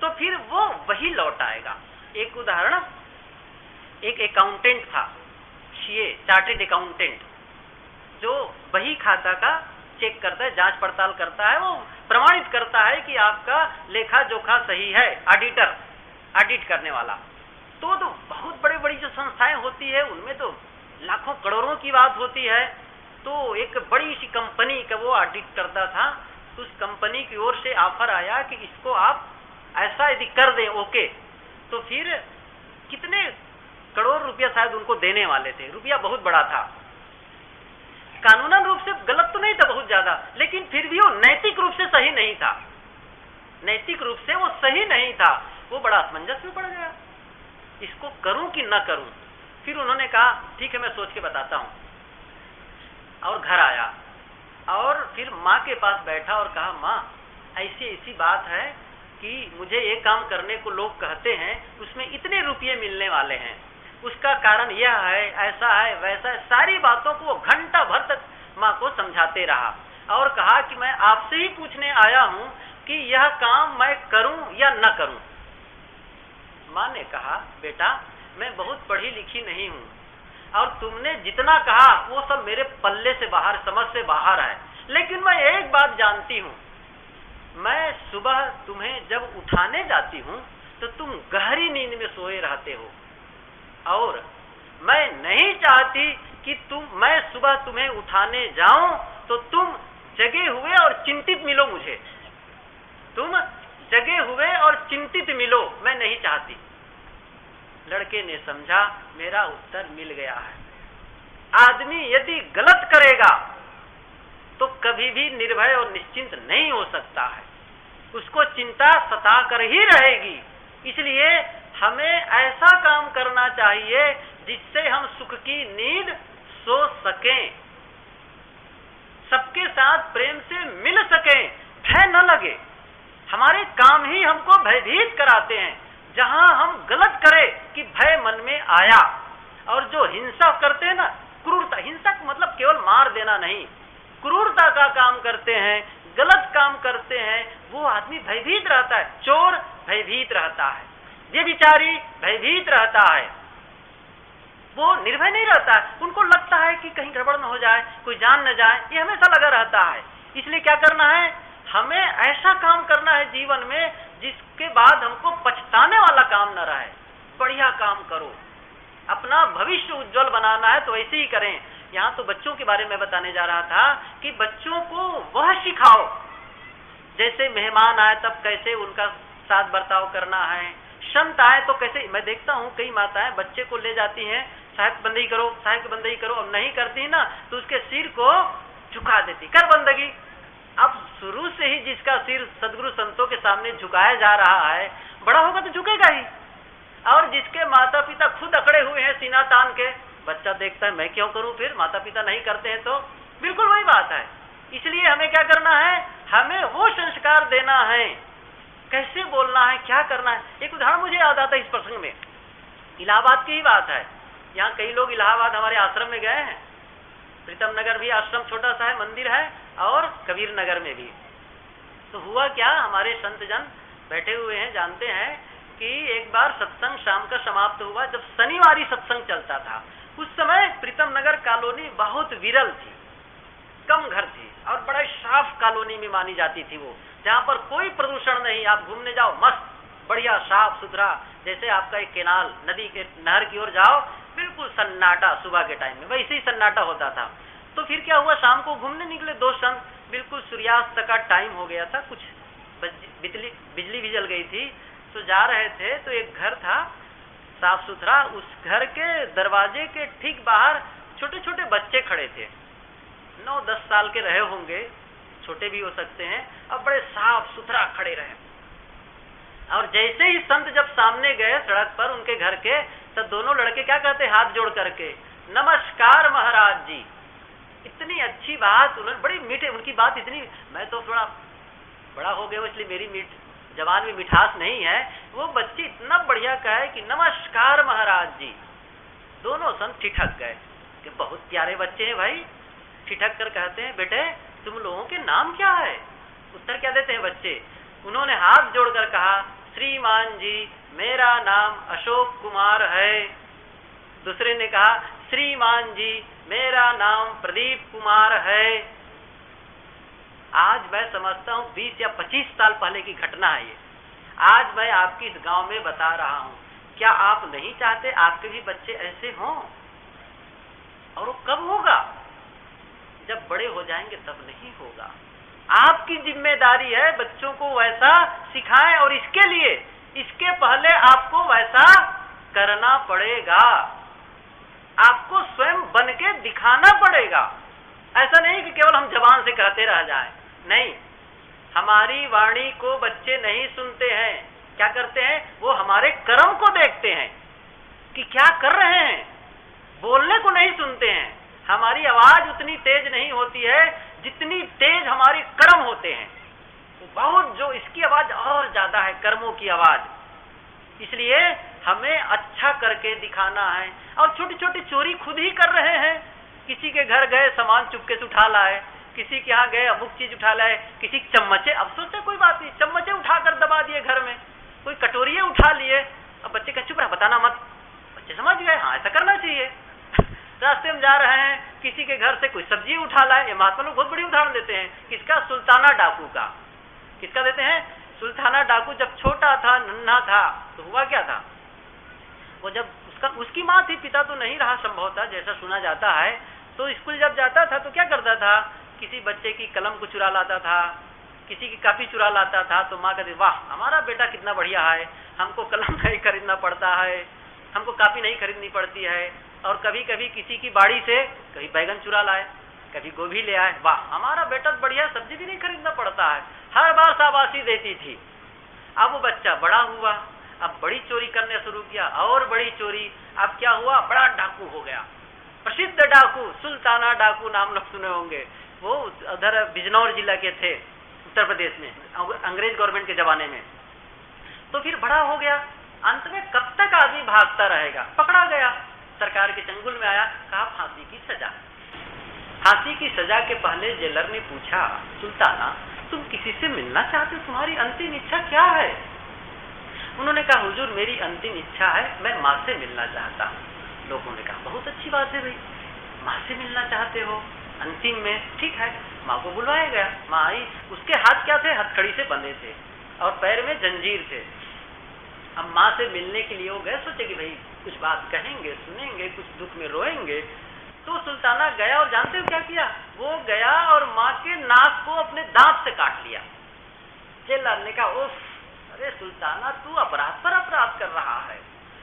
Speaker 1: तो फिर वो वही लौटाएगा। एक उदाहरण, एक अकाउंटेंट था, सीए चार्टेड अकाउंटेंट, जो बही खाता का चेक करता है, जांच पड़ताल करता है, वो प्रमाणित करता है कि आपका लेखा जोखा सही है। ऑडिटर, ऑडिट करने वाला। तो बहुत बड़ी बड़ी जो संस्थाएं होती है, उनमें तो लाखों करोड़ों की बात होती है। तो एक बड़ी सी कंपनी का वो ऑडिट करता था। तो उस कंपनी की ओर से ऑफर आया कि इसको आप ऐसा यदि कर दें ओके, तो फिर कितने करोड़ रुपया शायद उनको देने वाले थे। रुपया बहुत बड़ा था, कानूनन रूप से गलत तो नहीं था बहुत ज्यादा, लेकिन फिर भी वो नैतिक रूप से सही नहीं था। नैतिक रूप से वो सही नहीं था। वो बड़ा असमंजस में पड़ गया, इसको करूं कि ना करूं। फिर उन्होंने कहा ठीक है, मैं सोच के बताता हूं, और घर आया और फिर माँ के पास बैठा और कहा, माँ ऐसी ऐसी बात है कि मुझे एक काम करने को लोग कहते हैं, उसमें इतने रुपये मिलने वाले हैं, उसका कारण यह है, ऐसा है, वैसा है। सारी बातों को वो घंटा भर तक माँ को समझाते रहा और कहा कि मैं आपसे ही पूछने आया हूं कि यह काम मैं करूं या न करूं। माँ ने कहा, बेटा मैं बहुत पढ़ी लिखी नहीं हूं, और तुमने जितना कहा वो सब मेरे पल्ले से बाहर, समझ से बाहर है, लेकिन मैं एक बात जानती हूं, मैं सुबह तुम्हें जब उठाने जाती हूं तो तुम गहरी नींद में सोए रहते हो, और मैं नहीं चाहती कि मैं सुबह तुम्हें उठाने जाऊं तो तुम जगे हुए और चिंतित मिलो मुझे। तुम जगे हुए और चिंतित मिलो, मैं नहीं चाहती। लड़के ने समझा मेरा उत्तर मिल गया है। आदमी यदि गलत करेगा तो कभी भी निर्भय और निश्चिंत नहीं हो सकता है, उसको चिंता सता कर ही रहेगी। इसलिए हमें ऐसा काम करना चाहिए जिससे हम सुख की नींद सो सकें, सबके साथ प्रेम से मिल सकें, भय न लगे। हमारे काम ही हमको भयभीत कराते हैं। जहां हम गलत करें कि भय मन में आया, और जो हिंसा करते हैं ना, क्रूरता, हिंसा का मतलब केवल मार देना नहीं, क्रूरता का काम करते हैं, गलत काम करते हैं, वो आदमी भयभीत रहता है। चोर भयभीत रहता है, व्यभिचारी भयभीत रहता है, वो निर्भय नहीं रहता है। उनको लगता है कि कहीं गड़बड़ न हो जाए, कोई जान न जाए, ये हमेशा लगा रहता है। इसलिए क्या करना है, हमें ऐसा काम करना है जीवन में जिसके बाद हमको पछताने वाला काम न रहे। बढ़िया काम करो, अपना भविष्य उज्जवल बनाना है तो ऐसे ही करें। यहाँ तो बच्चों के बारे में बताने जा रहा था कि बच्चों को वह सिखाओ, जैसे मेहमान आए तब कैसे उनका साथ बर्ताव करना है, संत आए तो कैसे। मैं देखता हूँ कई माताएं बच्चे को ले जाती हैं, साहब बंदगी करो, साहब बंदगी करो, अब नहीं करती ना तो उसके सिर को झुका देती, कर बंदगी। अब शुरू से ही जिसका सिर सदगुरु संतों के सामने झुकाया जा रहा है, बड़ा होगा तो झुकेगा ही। और जिसके माता पिता खुद अकड़े हुए हैं सीना तान के, बच्चा देखता है मैं क्यों करूं, फिर माता पिता नहीं करते हैं तो बिल्कुल वही बात है। इसलिए हमें क्या करना है, हमें वो संस्कार देना है, कैसे बोलना है, क्या करना है। एक उदाहरण मुझे याद आता है इस प्रसंग में, इलाहाबाद की ही बात है। यहाँ कई लोग इलाहाबाद हमारे आश्रम में गए हैं, प्रीतम नगर भी आश्रम छोटा सा है, मंदिर है, और कबीर नगर में भी। तो हुआ क्या, हमारे संत जन बैठे हुए हैं, जानते हैं कि एक बार सत्संग शाम का समाप्त हुआ, जब शनिवारी सत्संग चलता था। उस समय प्रीतम नगर कॉलोनी बहुत विरल थी, कम घर थी, और बड़ा साफ कॉलोनी में मानी जाती थी वो, जहाँ पर कोई प्रदूषण नहीं। आप घूमने जाओ, मस्त बढ़िया साफ सुथरा, जैसे आपका एक केनाल नदी के नहर की ओर जाओ, बिल्कुल सन्नाटा, सुबह के टाइम में वैसे ही सन्नाटा होता था। तो फिर क्या हुआ, शाम को घूमने निकले दो संत, बिल्कुल सूर्यास्त का टाइम हो गया था, कुछ बिजली भी जल गई थी। तो जा रहे थे तो एक घर था साफ सुथरा, उस घर के दरवाजे के ठीक बाहर छोटे छोटे बच्चे खड़े थे, 9-10 साल के रहे होंगे, छोटे भी हो सकते हैं, और बड़े साफ सुथरा खड़े रहे। और जैसे ही संत जब सामने गए सड़क पर उनके घर के, तो दोनों लड़के क्या कहते हैं हाथ जोड़ करके, नमस्कार महाराज जी। इतनी अच्छी बात, उन्होंने बड़ी मीठे, उनकी बात इतनी, मैं तो थोड़ा बड़ा हो गया इसलिए मेरी जबान में मिठास नहीं है, वो बच्चे इतना बढ़िया कहे कि नमस्कार महाराज जी। दोनों संत ठिठक गए कि बहुत प्यारे बच्चे हैं भाई। ठिठक कर कहते हैं बेटे तुम लोगों के नाम क्या है? उत्तर क्या देते हैं बच्चे? उन्होंने हाथ जोड़कर कहा, श्रीमान जी मेरा नाम अशोक कुमार है। दूसरे ने कहा, श्रीमान जी मेरा नाम प्रदीप कुमार है। आज मैं समझता हूँ 20 या 25 साल पहले की घटना है ये। आज मैं आपकी इस गांव में बता रहा हूँ। क्या आप नहीं चाहते आपके भी बच्चे ऐसे हों? और वो कब होगा? जब बड़े हो जाएंगे तब नहीं होगा। आपकी जिम्मेदारी है बच्चों को वैसा सिखाएं, और इसके लिए इसके पहले आपको वैसा करना पड़ेगा। आपको स्वयं बन के दिखाना पड़ेगा। ऐसा नहीं कि केवल हम जबान से कहते रह जाएं। नहीं, हमारी वाणी को बच्चे नहीं सुनते हैं। क्या करते हैं? वो हमारे कर्म को देखते हैं कि क्या कर रहे हैं, बोलने को नहीं सुनते हैं। हमारी आवाज उतनी तेज नहीं होती है जितनी तेज हमारे कर्म होते हैं। बहुत जो इसकी आवाज और ज्यादा है, कर्मों की आवाज। इसलिए हमें अच्छा करके दिखाना है। और छोटी छोटी चोरी खुद ही कर रहे हैं। किसी के घर गए, सामान चुपके से उठा लाए, किसी के यहाँ गए अमुक चीज उठा लाए, किसी चम्मचे, अब सोचते कोई बात नहीं, चम्मचे उठाकर दबा दिए घर में, कोई कटोरिये उठा लिए। अब बच्चे का चुप रहा, बताना मत। बच्चे समझ गए हाँ ऐसा करना चाहिए। रास्ते में जा रहे हैं, किसी के घर से कोई सब्जी उठा लाए। ये महात्मा लोग बहुत बड़ी उदाहरण देते हैं। किसका? सुल्ताना डाकू का। किसका देते हैं? सुल्ताना डाकू जब छोटा था, नन्हा था, तो हुआ क्या था? वो जब उसकी माँ थी, पिता तो नहीं रहा संभव था जैसा सुना जाता है। तो स्कूल जब जाता था तो क्या करता था? किसी बच्चे की कलम को चुरा लाता था, किसी की कॉपी चुरा लाता था। तो माँ कहती वाह हमारा बेटा कितना बढ़िया है, हमको कलम नहीं खरीदना पड़ता है, हमको कॉपी नहीं खरीदनी पड़ती है। और कभी कभी किसी की बाड़ी से कभी बैगन चुरा लाए, कभी गोभी ले आए। वाह हमारा बेटा बढ़िया, सब्जी भी नहीं खरीदना पड़ता है। हर बार शाबाशी देती थी। अब वो बच्चा बड़ा हुआ, अब बड़ी चोरी करने शुरू किया, और बड़ी चोरी। अब क्या हुआ? बड़ा डाकू हो गया, प्रसिद्ध डाकू। सुल्ताना डाकू नाम लोग सुने होंगे। वो उधर बिजनौर जिला के थे, उत्तर प्रदेश में, अंग्रेज गवर्नमेंट के जमाने में। तो फिर बड़ा हो गया। अंत में कब तक आदमी भागता रहेगा? पकड़ा गया, सरकार के चंगुल में आया, कहा फांसी की सजा। फांसी की सजा के पहले जेलर ने पूछा, सुल्ताना तुम किसी से मिलना चाहते हो? तुम्हारी अंतिम इच्छा क्या है? उन्होंने कहा हुजूर मेरी अंतिम इच्छा है, मैं माँ से मिलना चाहता हूँ। लोगों ने कहा बहुत अच्छी बात है भाई, माँ से मिलना चाहते हो अंतिम में, ठीक है। माँ को बुलवाया गया। माँ आई, उसके हाथ क्या थे? हथकड़ी से बंधे थे और पैर में जंजीर थे। अब माँ से मिलने के लिए वो गए, सोचे कि भाई कुछ बात कहेंगे, सुनेंगे, कुछ दुख में रोएंगे। तो सुल्ताना गया और जानते हो क्या किया? वो गया और माँ के नाक को अपने दांत से काट लिया। जेलर ने कहा उफ, अरे सुल्ताना तू अपराध पर अपराध कर रहा है।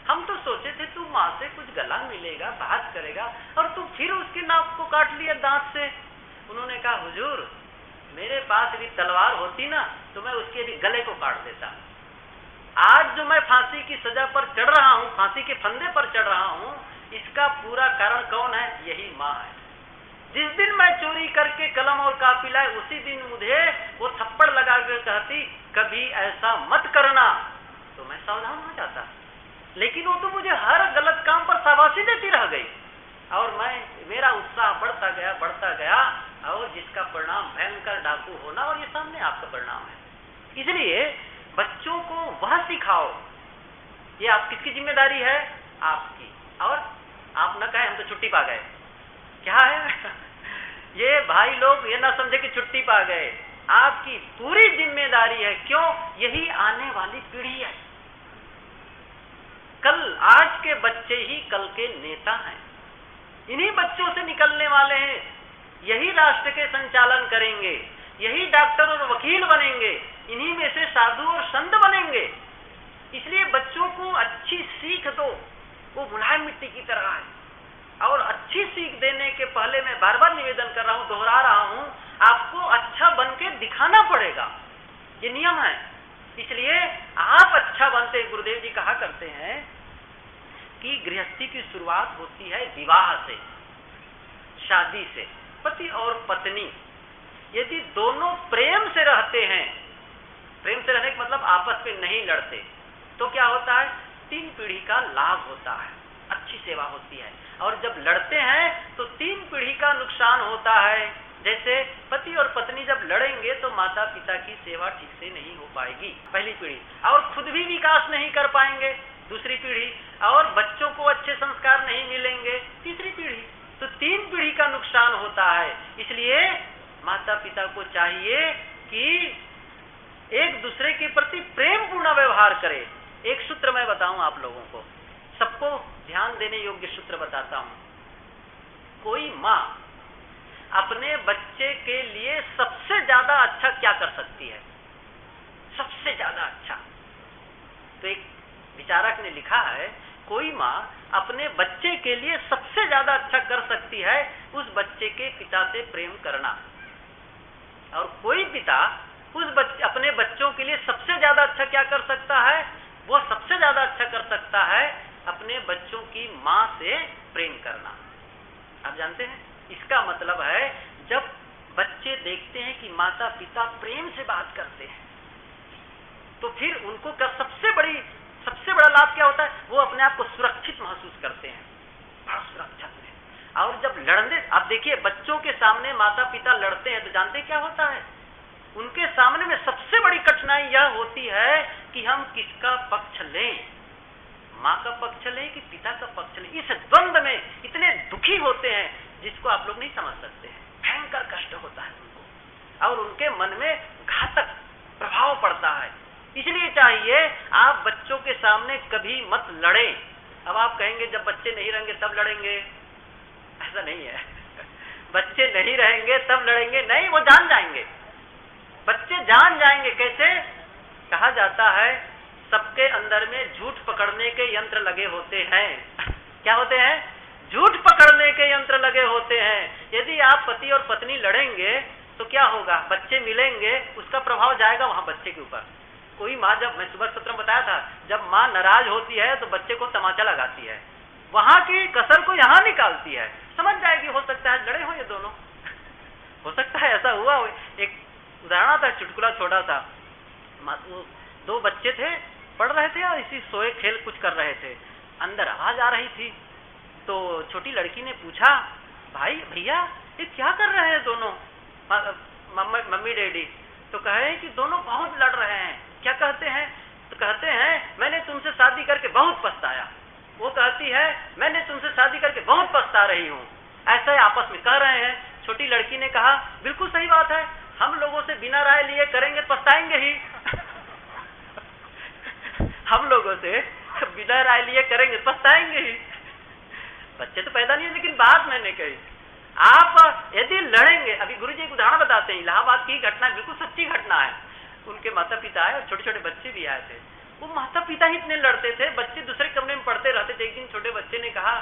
Speaker 1: हम तो सोचे थे तू माँ से कुछ गला मिलेगा, बात करेगा, और तू फिर उसके नाक को काट लिया दांत से। उन्होंने कहा हुजूर मेरे पास यदि तलवार होती ना तो मैं उसके भी गले को काट देता। आज जो मैं फांसी की सजा पर चढ़ रहा हूँ, फांसी के फंदे पर चढ़ रहा हूँ, इसका पूरा कारण कौन है? यही माँ है। जिस दिन मैं चोरी करके कलम और कापी लाए, उसी दिन मुझे वो थप्पड़ लगा कर कहती कभी ऐसा मत करना, तो मैं सावधान हो जाता। लेकिन वो तो मुझे हर गलत काम पर शाबाशी देती रह गई, और मेरा उत्साह बढ़ता गया, और जिसका परिणाम भयंकर डाकू होना, और ये सामने आपका परिणाम है। इसलिए बच्चों को वह सिखाओ। ये आप किसकी जिम्मेदारी है? आपकी। और आप न कहें हम तो छुट्टी पा गए, क्या है? ये भाई लोग ये ना समझे कि छुट्टी पा गए, आपकी पूरी जिम्मेदारी है। क्यों? यही आने वाली पीढ़ी है। कल आज के बच्चे ही कल के नेता हैं। इन्हीं बच्चों से निकलने वाले हैं। यही राष्ट्र के संचालन करेंगे, यही डॉक्टर और वकील बनेंगे, इन्हीं में से साधु और संत बनेंगे। इसलिए बच्चों को अच्छी सीख दो। वो मुलायम मिट्टी की तरह है, और अच्छी सीख देने के पहले मैं बार बार निवेदन कर रहा हूं, दोहरा रहा हूं, आपको अच्छा बन के दिखाना पड़ेगा। ये नियम है। इसलिए आप अच्छा बनते, गुरुदेव जी कहा करते हैं कि गृहस्थी की शुरुआत होती है विवाह से, शादी से। पति और पत्नी यदि दोनों प्रेम से रहते हैं, प्रेम से रहने का मतलब आपस में नहीं लड़ते, तो क्या होता है, 3 पीढ़ी का लाभ होता है, अच्छी सेवा होती है। और जब लड़ते हैं तो 3 पीढ़ी का नुकसान होता है। जैसे पति और पत्नी जब लड़ेंगे तो माता पिता की सेवा ठीक से नहीं हो पाएगी, पहली पीढ़ी, और खुद भी विकास नहीं कर पाएंगे, दूसरी पीढ़ी, और बच्चों को अच्छे संस्कार नहीं मिलेंगे, तीसरी पीढ़ी। तो 3 पीढ़ी का नुकसान होता है। इसलिए माता पिता को चाहिए कि एक दूसरे के प्रति प्रेम पूर्ण व्यवहार करे। एक सूत्र मैं बताऊं आप लोगों को, सबको ध्यान देने योग्य सूत्र बताता हूं। कोई माँ अपने बच्चे के लिए सबसे ज्यादा अच्छा क्या कर सकती है, सबसे ज्यादा अच्छा? तो एक विचारक ने लिखा है, कोई माँ अपने बच्चे के लिए सबसे ज्यादा अच्छा कर सकती है उस बच्चे के पिता से प्रेम करना, और कोई पिता अपने बच्चों के लिए सबसे ज्यादा अच्छा क्या कर सकता है, वो सबसे ज्यादा अच्छा कर सकता है अपने बच्चों की माँ से प्रेम करना। आप जानते हैं, इसका मतलब है जब बच्चे देखते हैं कि माता पिता प्रेम से बात करते हैं, तो फिर उनको क्या सबसे बड़ा लाभ क्या होता है, वो अपने आप को सुरक्षित महसूस करते हैं, बड़ा सुरक्षा में। और जब लड़ने, आप देखिए बच्चों के सामने माता पिता लड़ते हैं तो जानते क्या होता है, उनके सामने में सबसे बड़ी कठिनाई यह होती है कि हम किसका पक्ष लें, माँ का पक्ष लें कि पिता का पक्ष लें। इस द्वंद्व में इतने दुखी होते हैं जिसको आप लोग नहीं समझ सकते हैं, भयंकर कष्ट होता है उनको, और उनके मन में घातक प्रभाव पड़ता है। इसलिए चाहिए आप बच्चों के सामने कभी मत लड़ें। अब आप कहेंगे जब बच्चे नहीं रहेंगे तब लड़ेंगे, ऐसा नहीं है। बच्चे नहीं रहेंगे तब लड़ेंगे नहीं, वो जान जाएंगे, बच्चे जान जाएंगे। कैसे? कहा जाता है सबके अंदर में झूठ पकड़ने के यंत्र लगे होते हैं। क्या होते हैं? झूठ पकड़ने के यंत्र लगे होते हैं। यदि आप पति और पत्नी लड़ेंगे तो क्या होगा, बच्चे मिलेंगे, उसका प्रभाव जाएगा वहां बच्चे के ऊपर। कोई माँ, जब मैं सुबह सत्र में बताया था, जब माँ नाराज होती है तो बच्चे को तमाचा लगाती है, वहां की कसर को यहाँ निकालती है, समझ जाएगी हो सकता है लड़े हो ये दोनों, हो सकता है ऐसा हुआ हो। एक उदाहरण था, चुटकुला छोटा सा, 2 बच्चे थे, पढ़ रहे थे और इसी सोए खेल कुछ कर रहे थे, अंदर आवाज आ रही थी, तो छोटी लड़की ने पूछा, भाई भैया ये क्या कर रहे हैं दोनों, मम्मी डैडी? तो कहे कि दोनों बहुत लड़ रहे हैं। क्या कहते हैं? तो कहते हैं मैंने तुमसे शादी करके बहुत पछताया। वो कहती है मैंने तुमसे शादी करके बहुत पछता रही हूँ। ऐसा आपस में कह रहे हैं। छोटी लड़की ने कहा बिल्कुल सही बात है, हम लोगों से बिना राय लिए करेंगे पछताएंगे ही। हम लोगों से बिना राय लिए करेंगे पछताएंगे ही। बच्चे तो पैदा नहीं है, लेकिन बात मैंने कही, आप यदि लड़ेंगे, अभी गुरुजी एक उदाहरण बताते हैं, इलाहाबाद की घटना, बिल्कुल सच्ची घटना है। उनके माता पिता आए और छोटे छोटे बच्चे भी आए थे। वो माता पिता ही इतने लड़ते थे, बच्चे दूसरे कमरे में पढ़ते रहते थे। एक दिन छोटे बच्चे ने कहा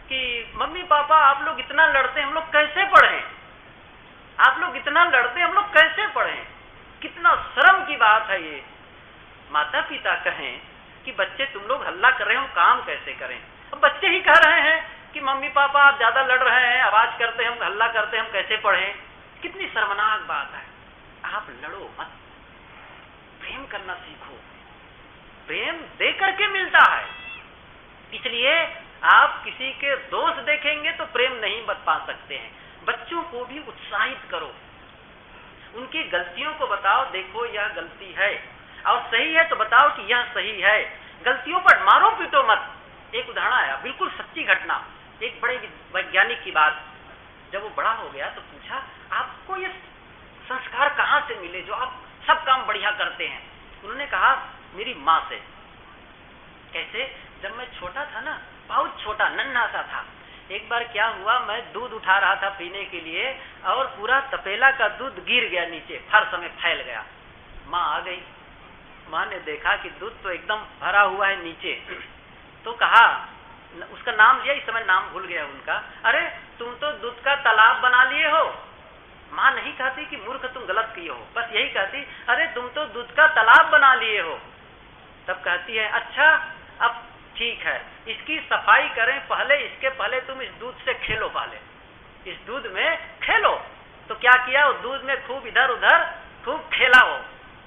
Speaker 1: कि मम्मी पापा आप लोग इतना लड़ते हैं, हम लोग कैसे पढ़ें? आप लोग इतना लड़ते हैं, हम लोग कैसे पढ़ें? कितना शर्म की बात है ये। माता पिता कहें कि बच्चे तुम लोग हल्ला कर रहे हो, काम कैसे करें? अब बच्चे ही कह रहे हैं कि मम्मी पापा आप ज्यादा लड़ रहे हैं, आवाज करते हैं, हम हल्ला करते हैं, हम कैसे पढ़ें? कितनी शर्मनाक बात है। आप लड़ो मत, प्रेम करना सीखो। प्रेम दे करके मिलता है। इसलिए आप किसी के दोष देखेंगे तो प्रेम नहीं बता सकते हैं। बच्चों को भी उत्साहित करो, उनकी गलतियों को बताओ, देखो यह गलती है, और सही है तो बताओ कि यह सही है। गलतियों पर मारो पीटो मत। एक उदाहरण आया, बिल्कुल सच्ची घटना, एक बड़े वैज्ञानिक की बात। जब वो बड़ा हो गया तो पूछा आपको ये संस्कार कहाँ से मिले जो आप सब काम बढ़िया करते हैं? उन्होंने कहा मेरी माँ से। कैसे? जब मैं छोटा था ना, बहुत छोटा नन्हा सा था, एक बार क्या हुआ, मैं दूध उठा रहा था पीने के लिए और पूरा तपेला का दूध गिर गया नीचे, फर्श में फैल गया। माँ आ गई, माँ ने देखा कि दूध तो एकदम भरा हुआ है नीचे, तो कहा, उसका नाम लिया, इस समय नाम भूल गया उनका, अरे तुम तो दूध का तालाब बना लिए हो। माँ नहीं कहती कि मूर्ख तुम गलत किए हो, बस यही कहती अरे तुम तो दूध का तालाब बना लिए हो। तब कहती है अच्छा अब ठीक है, इसकी सफाई करें, पहले इसके पहले तुम इस दूध से खेलो, पहले इस दूध में खेलो। तो क्या किया, वो दूध में खूब इधर उधर खूब खेला, वो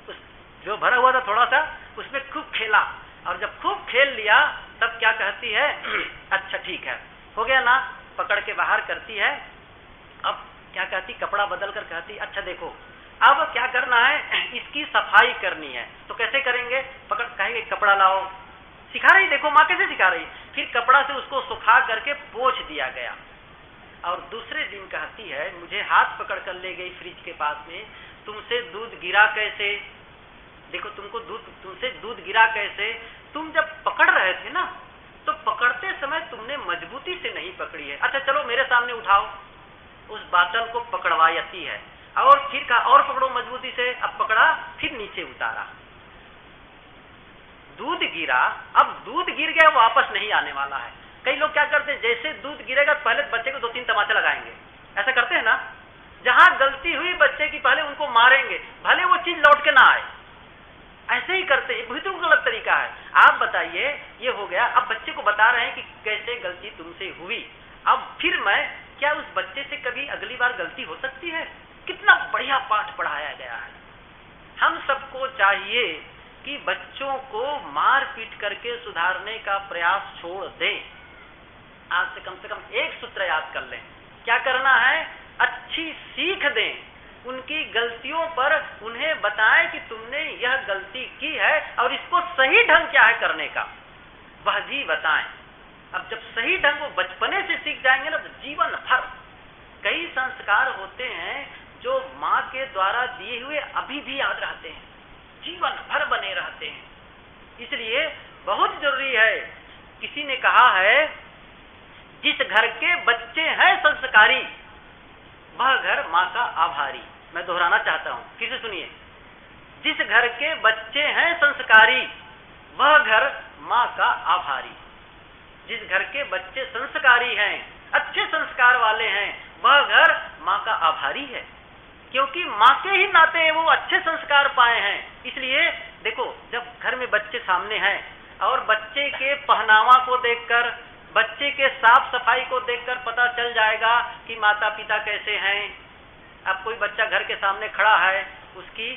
Speaker 1: उस जो भरा हुआ था थोड़ा सा उसमें खूब खेला, और जब खूब खेल लिया तब क्या कहती है, अच्छा ठीक है, हो गया ना, पकड़ के बाहर करती है। अब क्या कहती, कपड़ा बदल कर कहती, अच्छा देखो अब क्या करना है, इसकी सफाई करनी है। तो कैसे करेंगे, पकड़ कहेंगे कपड़ा लाओ, सिखा रही, देखो माँ कैसे सिखा रही। फिर कपड़ा से उसको सुखा करके पोंछ दिया गया, और दूसरे दिन कहती है, मुझे हाथ पकड़ कर ले गई फ्रिज के पास में, तुमसे दूध गिरा कैसे, देखो तुमसे दूध गिरा कैसे, तुम जब पकड़ रहे थे ना, तो पकड़ते समय तुमने मजबूती से नहीं पकड़ी है। अच्छा चलो मेरे सामने उठाओ, उस बाटल को पकड़वाती है, और फिर कहा और पकड़ो मजबूती से, अब पकड़ा, फिर नीचे उतारा, दूध गिरा। अब दूध गिर गया, वापस नहीं आने वाला है। कई लोग क्या करते हैं, जैसे दूध गिरेगा पहले बच्चे को 2-3 तमाचे लगाएंगे, ऐसा करते हैं ना, जहां गलती हुई बच्चे की पहले उनको मारेंगे, भले वो चीज लौट के ना आए, ऐसे ही करते हैं, बिल्कुल गलत तरीका है। आप बताइए, ये हो गया, अब बच्चे को बता रहे हैं कि कैसे गलती तुमसे हुई। अब फिर मैं क्या उस बच्चे से कभी अगली बार गलती हो सकती है? कितना बढ़िया पाठ पढ़ाया गया है। हम सबको चाहिए कि बच्चों को मार पीट करके सुधारने का प्रयास छोड़ दें। आज से कम एक सूत्र याद कर लें, क्या करना है, अच्छी सीख दें, उनकी गलतियों पर उन्हें बताएं कि तुमने यह गलती की है और इसको सही ढंग क्या है करने का, वह भी बताएं। अब जब सही ढंग वो बचपने से सीख जाएंगे ना, तो जीवन भर कई संस्कार होते हैं जो माँ के द्वारा दिए हुए अभी भी याद रहते हैं, जीवन भर बने रहते हैं। इसलिए बहुत जरूरी है, किसी ने कहा है, जिस घर के बच्चे हैं संस्कारी वह घर माँ का आभारी। मैं दोहराना चाहता हूं, फिर से सुनिए, जिस घर के बच्चे हैं संस्कारी वह घर माँ का आभारी। जिस घर के बच्चे संस्कारी हैं, अच्छे संस्कार वाले हैं, वह घर माँ का आभारी है, क्योंकि माँ के ही नाते वो अच्छे संस्कार पाए हैं। इसलिए देखो, जब घर में बच्चे सामने हैं और बच्चे के पहनावा को देखकर, बच्चे के साफ सफाई को देखकर पता चल जाएगा कि माता पिता कैसे हैं। अब कोई बच्चा घर के सामने खड़ा है, उसकी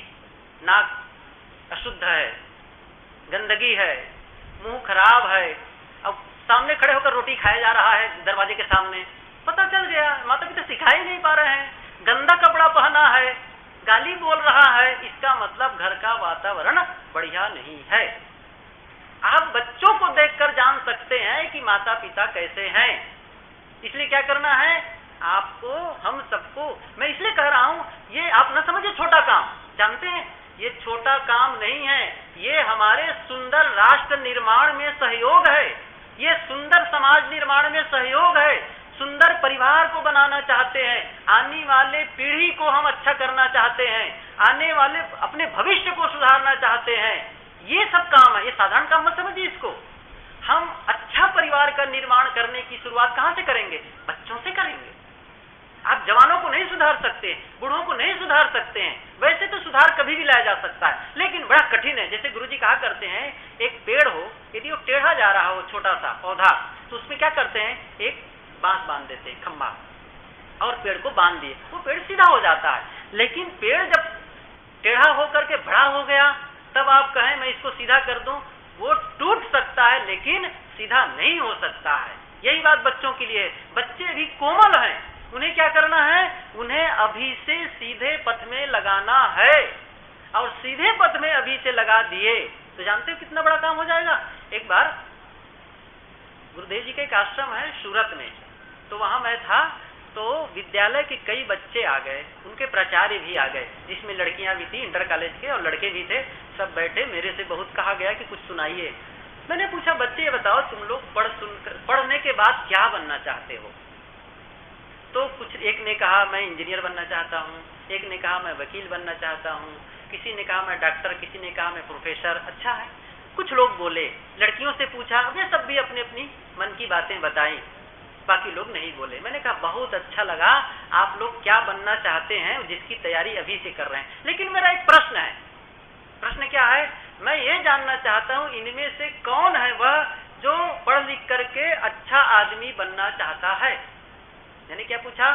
Speaker 1: नाक अशुद्ध है, गंदगी है, मुंह खराब है, अब सामने खड़े होकर रोटी खाया जा रहा है दरवाजे के सामने, पता चल गया माता पिता सिखा ही नहीं पा रहे हैं, गंदा कपड़ा पहना है, गाली बोल रहा है, इसका मतलब घर का वातावरण बढ़िया नहीं है। आप बच्चों को देखकर जान सकते हैं कि माता पिता कैसे हैं। इसलिए क्या करना है आपको, हम सबको, मैं इसलिए कह रहा हूं, ये आप न समझिए छोटा काम, जानते हैं ये छोटा काम नहीं है, ये हमारे सुंदर राष्ट्र निर्माण में सहयोग है, ये सुंदर समाज निर्माण में सहयोग है। सुंदर परिवार को बनाना चाहते हैं, आने वाले पीढ़ी को हम अच्छा करना चाहते हैं, आने वाले अपने भविष्य को सुधारना चाहते हैं, ये सब काम है। ये साधारण काम मत समझिए इसको। हम अच्छा परिवार का निर्माण करने की शुरुआत कहां से करेंगे? बच्चों से करेंगे। आप जवानों को नहीं सुधार सकते, बूढ़ों को नहीं सुधार सकते हैं, वैसे तो सुधार कभी भी लाया जा सकता है, लेकिन बड़ा कठिन है। जैसे गुरुजी कहा करते हैं, एक पेड़ हो, यदि वो टेढ़ा जा रहा हो, छोटा सा पौधा, तो उसमें क्या करते हैं, एक बांस बांध देते हैं, खंभा, और पेड़ को बांध दिए, वो पेड़ सीधा हो जाता है। लेकिन पेड़ जब टेढ़ा होकर के बड़ा हो गया, तब आप कहें मैं इसको सीधा कर दूं, वो टूट सकता है लेकिन सीधा नहीं हो सकता है। यही बात बच्चों के लिए, बच्चे अभी कोमल हैं, उन्हें क्या करना है, उन्हें अभी से सीधे पथ में लगाना है, और सीधे पथ में अभी से लगा दिए तो जानते हो कितना बड़ा काम हो जाएगा। एक बार गुरुदेव जी का एक आश्रम है सूरत में, तो वहां मैं था, तो विद्यालय के कई बच्चे आ गए, उनके प्राचार्य भी आ गए, जिसमें लड़कियां भी थी इंटर कॉलेज के और लड़के भी थे, सब बैठे। मेरे से बहुत कहा गया कि कुछ सुनाइए। मैंने पूछा, बच्चे ये बताओ तुम लोग पढ़ने के बाद क्या बनना चाहते हो? तो कुछ, एक ने कहा मैं इंजीनियर बनना चाहता हूँ, एक ने कहा मैं वकील बनना चाहता हूँ, किसी ने कहा मैं डॉक्टर, किसी ने कहा मैं प्रोफेसर। अच्छा है, कुछ लोग बोले। लड़कियों से पूछा, वे सब भी अपनी अपनी मन की बातें बताई, बाकी लोग नहीं बोले। मैंने कहा बहुत अच्छा लगा, आप लोग क्या बनना चाहते हैं, जिसकी तैयारी अभी से कर रहे हैं। लेकिन मेरा एक प्रश्न है। प्रश्न क्या है? मैं ये जानना चाहता हूं, इनमें से कौन है वह जो पढ़ लिख करके अच्छा आदमी बनना चाहता है। यानी क्या पूछा,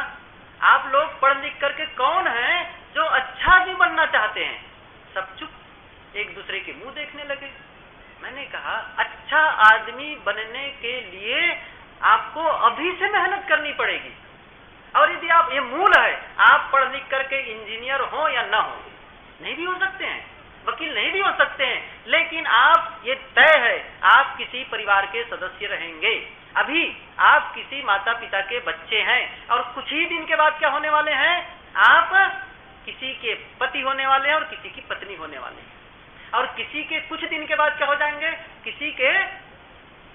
Speaker 1: आप लोग पढ़ लिख करके कौन हैं जो अच्छा आदमी बनना चाहते हैं? सब चुप, एक दूसरे के मुंह देखने लगे। मैंने कहा अच्छा आदमी बनने के लिए आपको अभी से मेहनत करनी पड़ेगी। और यदि आप, ये मूल है, आप पढ़ लिख करके इंजीनियर हो या ना हो, नहीं भी हो सकते हैं, वकील नहीं भी हो सकते हैं, लेकिन आप, ये तय है, आप किसी परिवार के सदस्य रहेंगे। अभी आप किसी माता पिता के बच्चे हैं और कुछ ही दिन के बाद क्या होने वाले हैं, आप किसी के पति होने वाले हैं और किसी की पत्नी होने वाले हैं, और किसी के कुछ दिन के बाद क्या हो जाएंगे, किसी के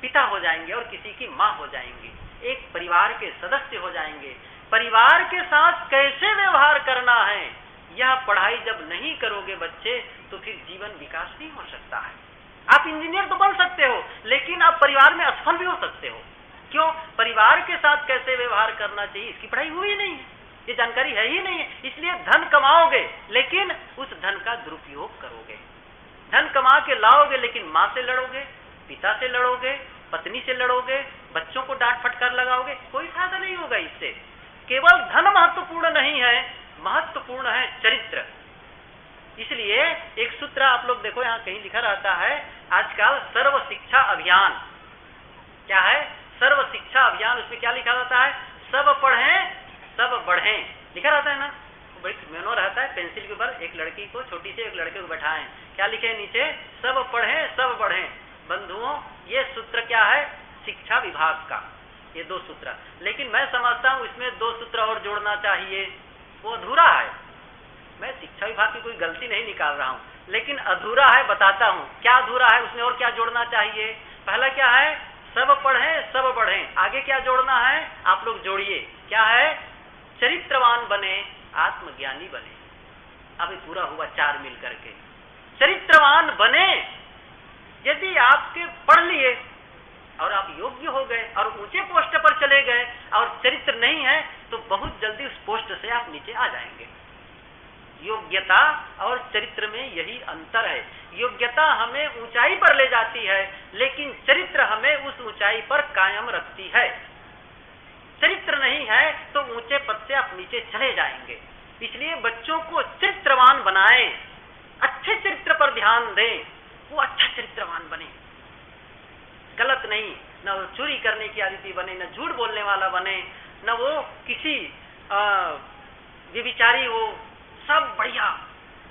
Speaker 1: पिता हो जाएंगे और किसी की माँ हो जाएंगे, एक परिवार के सदस्य हो जाएंगे। परिवार के साथ कैसे व्यवहार करना है, यह पढ़ाई जब नहीं करोगे बच्चे, तो फिर जीवन विकास नहीं हो सकता है। आप इंजीनियर तो बन सकते हो, लेकिन आप परिवार में असफल भी हो सकते हो। क्यों? परिवार के साथ कैसे व्यवहार करना चाहिए इसकी पढ़ाई हुई नहीं है, ये जानकारी है ही नहीं है। इसलिए धन कमाओगे, लेकिन उस धन का दुरुपयोग करोगे। धन कमा के लाओगे, लेकिन माँ से लड़ोगे, पिता से लड़ोगे, पत्नी से लड़ोगे, बच्चों को डांट फटकार लगाओगे, कोई फायदा नहीं होगा इससे। केवल धन महत्वपूर्ण नहीं है, महत्वपूर्ण है चरित्र। इसलिए एक सूत्र आप लोग देखो, यहां कहीं लिखा रहता है आजकल सर्व शिक्षा अभियान। क्या है? सर्व शिक्षा अभियान। उसमें क्या लिखा रहता है? सब पढ़ें सब बढ़ें, लिखा रहता है ना। बड़ी मेनो रहता है पेंसिल के ऊपर, एक लड़की को, छोटी से एक लड़के को बैठाएं, क्या लिखे नीचे? सब पढ़ें सब बढ़ें। बंधुओं, ये सूत्र क्या है? शिक्षा विभाग का, ये 2 सूत्र। लेकिन मैं समझता हूं इसमें 2 सूत्र और जोड़ना चाहिए, वो अधूरा है। मैं शिक्षा विभाग की कोई गलती नहीं निकाल रहा हूं, लेकिन अधूरा है, बताता हूं क्या अधूरा है, उसमें और क्या जोड़ना चाहिए। पहला क्या है? सब पढ़ें सब बढ़ें। आगे क्या जोड़ना है? आप लोग जोड़िए, क्या है? चरित्रवान बने, आत्मज्ञानी बने। अब पूरा हुआ 4 मिल करके। चरित्रवान बने, यदि आपके पढ़ लिए और आप योग्य हो गए और ऊंचे पोस्ट पर चले गए और चरित्र नहीं है, तो बहुत जल्दी उस पोस्ट से आप नीचे आ जाएंगे। योग्यता और चरित्र में यही अंतर है। योग्यता हमें ऊंचाई पर ले जाती है, लेकिन चरित्र हमें उस ऊंचाई पर कायम रखती है। चरित्र नहीं है तो ऊंचे पद से आप नीचे चले जाएंगे। इसलिए बच्चों को चरित्रवान बनाएं, अच्छे चरित्र पर ध्यान दें, वो अच्छा चरित्रवान बने, गलत नहीं, न वो चोरी करने की आदती बने, न झूठ बोलने वाला बने, न वो किसी व्यभिचारी हो। सब बढ़िया,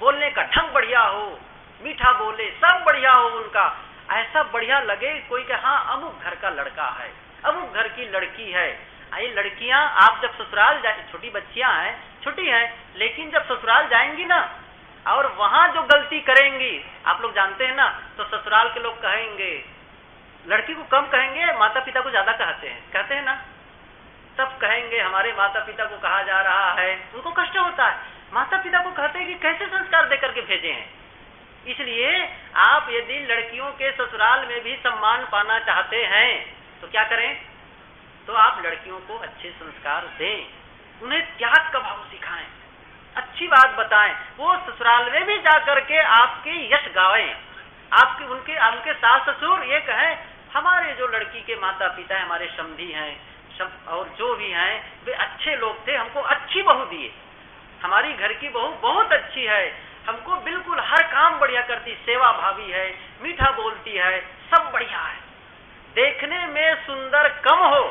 Speaker 1: बोलने का ढंग बढ़िया हो, मीठा बोले, सब बढ़िया हो उनका, ऐसा बढ़िया लगे कोई कि हाँ अमुक घर का लड़का है, अमुक घर की लड़की है। ये लड़कियां आप जब ससुराल जाए, छोटी बच्चियां हैं, छोटी हैं, लेकिन जब ससुराल जाएंगी ना और वहां जो गलती करेंगी, आप लोग जानते हैं ना, तो ससुराल के लोग कहेंगे, लड़की को कम कहेंगे, माता पिता को ज्यादा कहते हैं ना। सब कहेंगे हमारे माता पिता को कहा जा रहा है, उनको कष्ट होता है। माता पिता को कहते हैं कि कैसे संस्कार दे करके भेजे हैं। इसलिए आप यदि लड़कियों के ससुराल में भी सम्मान पाना चाहते हैं तो क्या करें? तो आप लड़कियों को अच्छे संस्कार दें, उन्हें त्याग का भाव सिखाएं, अच्छी बात बताएं। वो ससुराल में भी जाकर के आपके यश गावें, आपके उनके सास ससुर ये कहें हमारे जो लड़की के माता पिता है, हमारे समधी हैं और जो भी हैं, वे अच्छे लोग थे, हमको अच्छी बहू दिए, हमारी घर की बहू बहुत अच्छी है, हमको बिल्कुल हर काम बढ़िया करती, सेवा भावी है, मीठा बोलती है, सब बढ़िया है। देखने में सुंदर कम हो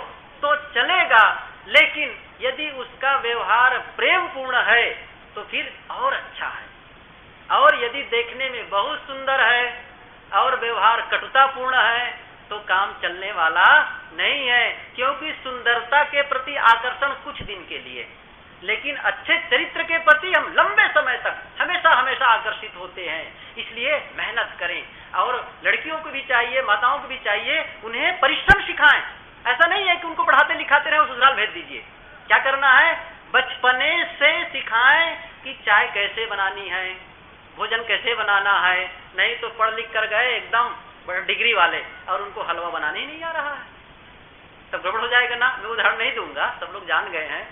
Speaker 1: तो चलेगा, लेकिन यदि उसका व्यवहार प्रेम पूर्ण है तो फिर और अच्छा है। और यदि देखने में बहुत सुंदर है और व्यवहार कटुतापूर्ण है तो काम चलने वाला नहीं है, क्योंकि सुंदरता के प्रति आकर्षण कुछ दिन के लिए, लेकिन अच्छे चरित्र के प्रति हम लंबे समय तक हमेशा हमेशा आकर्षित होते हैं। इसलिए मेहनत करें, और लड़कियों को भी चाहिए, माताओं को भी चाहिए, उन्हें परिश्रम सिखाएं। ऐसा नहीं है कि उनको पढ़ाते लिखाते रहे और ससुराल भेज दीजिए। क्या करना है? बचपने से सिखाएं कि चाय कैसे बनानी है, भोजन कैसे बनाना है। नहीं तो पढ़ लिख कर गए एकदम डिग्री वाले और उनको हलवा बनाने ही नहीं आ रहा है, तब गड़बड़ हो जाएगा ना। मैं उदाहरण नहीं दूंगा, सब लोग जान गए हैं।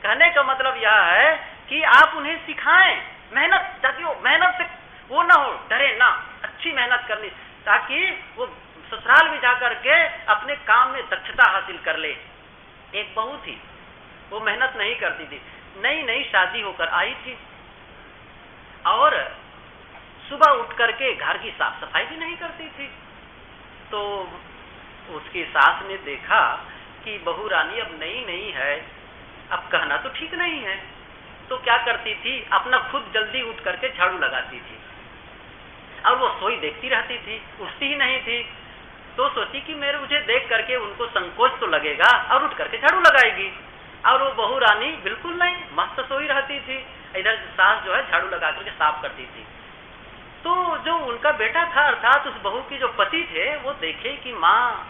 Speaker 1: कहने का मतलब यह है कि आप उन्हें सिखाएं मेहनत, ताकि वो मेहनत से वो ना हो, डरे ना, अच्छी मेहनत करनी, ताकि वो ससुराल भी जा करके अपने काम में दक्षता हासिल कर ले। एक बहू थी, वो मेहनत नहीं करती थी, नई नई शादी होकर आई थी और सुबह उठ करके घर की साफ सफाई भी नहीं करती थी। तो उसकी सास ने देखा कि बहू रानी अब नई नई है, अब कहना तो ठीक नहीं है, तो क्या करती थी, अपना खुद जल्दी उठ करके झाड़ू लगाती थी और वो सोई देखती रहती थी, उठती ही नहीं थी। तो सोची कि मुझे देख करके उनको संकोच तो लगेगा और उठ करके झाड़ू लगाएगी, और वो बहू रानी बिल्कुल नहीं, मस्त सोई रहती थी। इधर सास जो है झाड़ू लगा करके साफ करती थी। तो जो उनका बेटा था, अर्थात उस बहू की जो पति थे, वो देखे कि माँ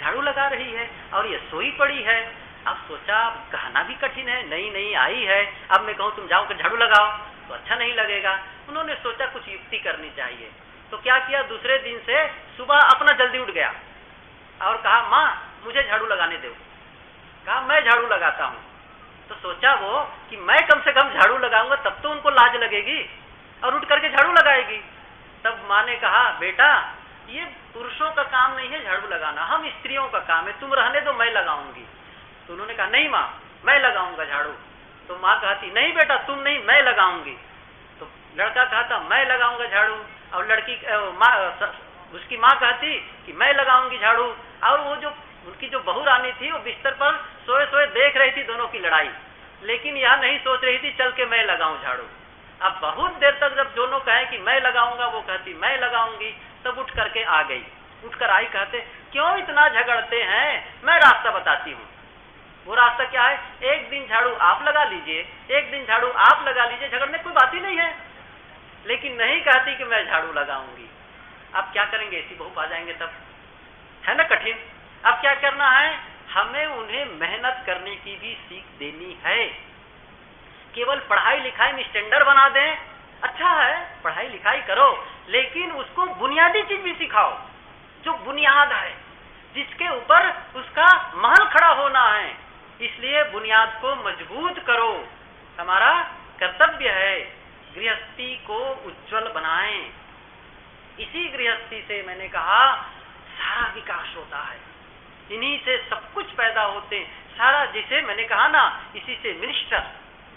Speaker 1: झाड़ू लगा रही है और ये सोई पड़ी है। अब सोचा कहना भी कठिन है, नई नई आई है, अब मैं कहूँ तुम जाओ कि झाड़ू लगाओ तो अच्छा नहीं लगेगा। उन्होंने सोचा कुछ युक्ति करनी चाहिए। तो क्या किया, दूसरे दिन से सुबह अपना जल्दी उठ गया और कहा माँ मुझे झाड़ू लगाने दो। कहा मैं झाड़ू लगाता हूँ। तो सोचा वो कि मैं कम से कम झाड़ू लगाऊंगा तब तो उनको लाज लगेगी, और उठ करके झाड़ू लगाएगी। तब माँ ने कहा बेटा ये पुरुषों का काम नहीं है झाड़ू लगाना, हम स्त्रियों का काम है, तुम रहने दो मैं लगाऊंगी। तो उन्होंने कहा नहीं माँ मैं लगाऊंगा झाड़ू। तो माँ कहती नहीं बेटा तुम नहीं, मैं लगाऊंगी। तो लड़का कहता मैं लगाऊंगा झाड़ू, और लड़की उसकी माँ कहती कि मैं लगाऊंगी झाड़ू। और वो जो उनकी जो बहू रानी थी वो बिस्तर पर सोए सोए देख रही थी दोनों की लड़ाई, लेकिन यह नहीं सोच रही थी चल के मैं लगाऊं झाड़ू। अब बहुत देर तक जब दोनों कहे कि मैं लगाऊंगा, वो कहती मैं लगाऊंगी, तब उठ करके आ गई। उठकर आई, कहते क्यों इतना झगड़ते हैं, मैं रास्ता बताती हूँ। वो रास्ता क्या है, एक दिन झाड़ू आप लगा लीजिए, एक दिन झाड़ू आप लगा लीजिए, झगड़ने कोई बात ही नहीं है। लेकिन नहीं कहती कि मैं झाड़ू लगाऊंगी। अब क्या करेंगे, ऐसी बहू पा जाएंगे तब, है ना कठिन। अब क्या करना है, हमें उन्हें मेहनत करने की भी सीख देनी है। केवल पढ़ाई लिखाई में स्टैंडर्ड बना दें, अच्छा है पढ़ाई लिखाई करो, लेकिन उसको बुनियादी चीज भी सिखाओ, जो बुनियाद है, जिसके ऊपर उसका महल खड़ा होना है। इसलिए बुनियाद को मजबूत करो, हमारा कर्तव्य है। गृहस्थी को उज्जवल बनाएं, इसी गृहस्थी से मैंने कहा सारा विकास होता है, इन्हीं से सब कुछ पैदा होते हैं सारा। जिसे मैंने कहा ना, इसी से मिनिस्टर,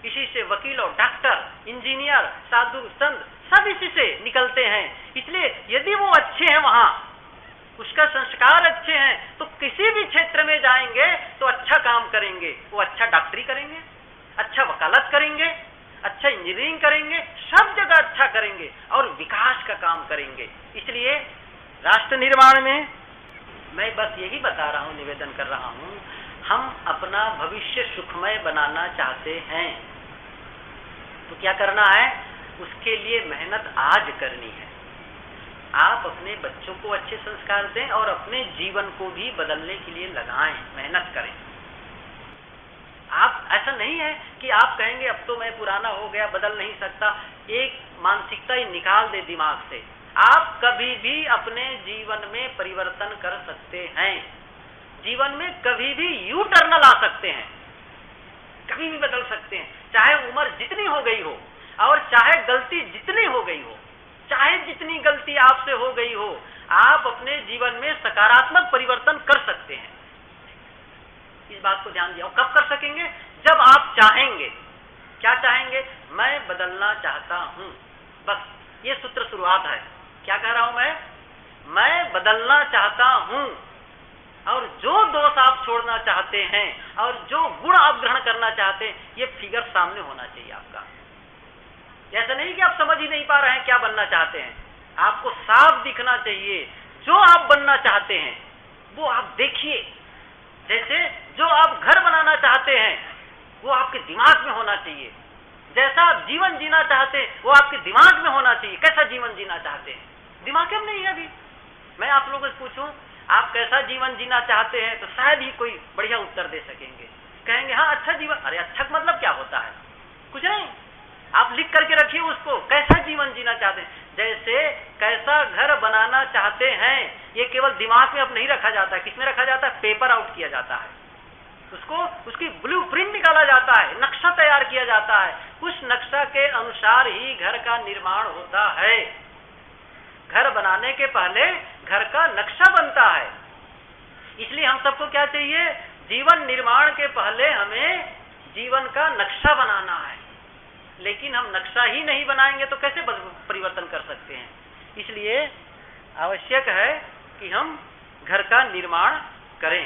Speaker 1: इसी से वकील और डॉक्टर, इंजीनियर, साधु संत सब इसी से निकलते हैं। इसलिए यदि वो अच्छे हैं, वहां उसका संस्कार अच्छे हैं, तो किसी भी क्षेत्र में जाएंगे तो अच्छा काम करेंगे। वो अच्छा डॉक्टरी करेंगे, अच्छा वकालत करेंगे, अच्छा इंजीनियरिंग करेंगे, सब जगह अच्छा करेंगे और विकास का काम करेंगे। इसलिए राष्ट्र निर्माण में मैं बस यही बता रहा हूँ, निवेदन कर रहा हूँ, हम अपना भविष्य सुखमय बनाना चाहते हैं तो क्या करना है, उसके लिए मेहनत आज करनी है। आप अपने बच्चों को अच्छे संस्कार दें और अपने जीवन को भी बदलने के लिए लगाएं, मेहनत करें। आप ऐसा नहीं है कि आप कहेंगे अब तो मैं पुराना हो गया, बदल नहीं सकता, एक मानसिकता ही निकाल दे दिमाग से। आप कभी भी अपने जीवन में परिवर्तन कर सकते हैं, जीवन में कभी भी यू टर्न ला सकते हैं, कभी भी बदल सकते हैं, चाहे उम्र जितनी हो गई हो और चाहे गलती जितनी हो गई हो, चाहे जितनी गलती आपसे हो गई हो, आप अपने जीवन में सकारात्मक परिवर्तन कर सकते हैं। इस बात को ध्यान दिया। और कब कर सकेंगे, जब आप चाहेंगे। क्या चाहेंगे, मैं बदलना चाहता हूं, बस ये सूत्र शुरुआत है। क्या कह रहा हूं मैं बदलना चाहता हूं, और जो दोष आप छोड़ना चाहते हैं और जो गुण आप ग्रहण करना चाहते हैं, ये फिगर सामने होना चाहिए आपका। ऐसा नहीं कि आप समझ ही नहीं पा रहे हैं क्या बनना चाहते हैं, आपको साफ दिखना चाहिए। जो आप बनना चाहते हैं वो आप देखिए, जैसे जो आप घर बनाना चाहते हैं वो आपके दिमाग में होना चाहिए, जैसा आप जीवन जीना चाहते हैं वो आपके दिमाग में होना चाहिए। कैसा जीवन जीना चाहते हैं, दिमाग में नहीं है। अभी मैं आप लोगों से पूछूं आप कैसा जीवन जीना चाहते हैं, तो शायद ही कोई बढ़िया उत्तर दे सकेंगे। कहेंगे हाँ अच्छा जीवन। अरे अच्छा का मतलब क्या होता है, कुछ नहीं। आप लिख करके रखिए उसको, कैसा जीवन जीना चाहते हैं। जैसे कैसा घर बनाना चाहते हैं, ये केवल दिमाग में अब नहीं रखा जाता है, किसमें रखा जाता है, पेपर आउट किया जाता है, उसको उसकी ब्लूप्रिंट निकाला जाता है, नक्शा तैयार किया जाता है। उस नक्शा के अनुसार ही घर का निर्माण होता है। घर बनाने के पहले घर का नक्शा बनता है। इसलिए हम सबको क्या चाहिए? जीवन निर्माण के पहले हमें जीवन का नक्शा बनाना है। लेकिन हम नक्शा ही नहीं बनाएंगे तो कैसे परिवर्तन कर सकते हैं? इसलिए आवश्यक है कि हम घर का निर्माण करें।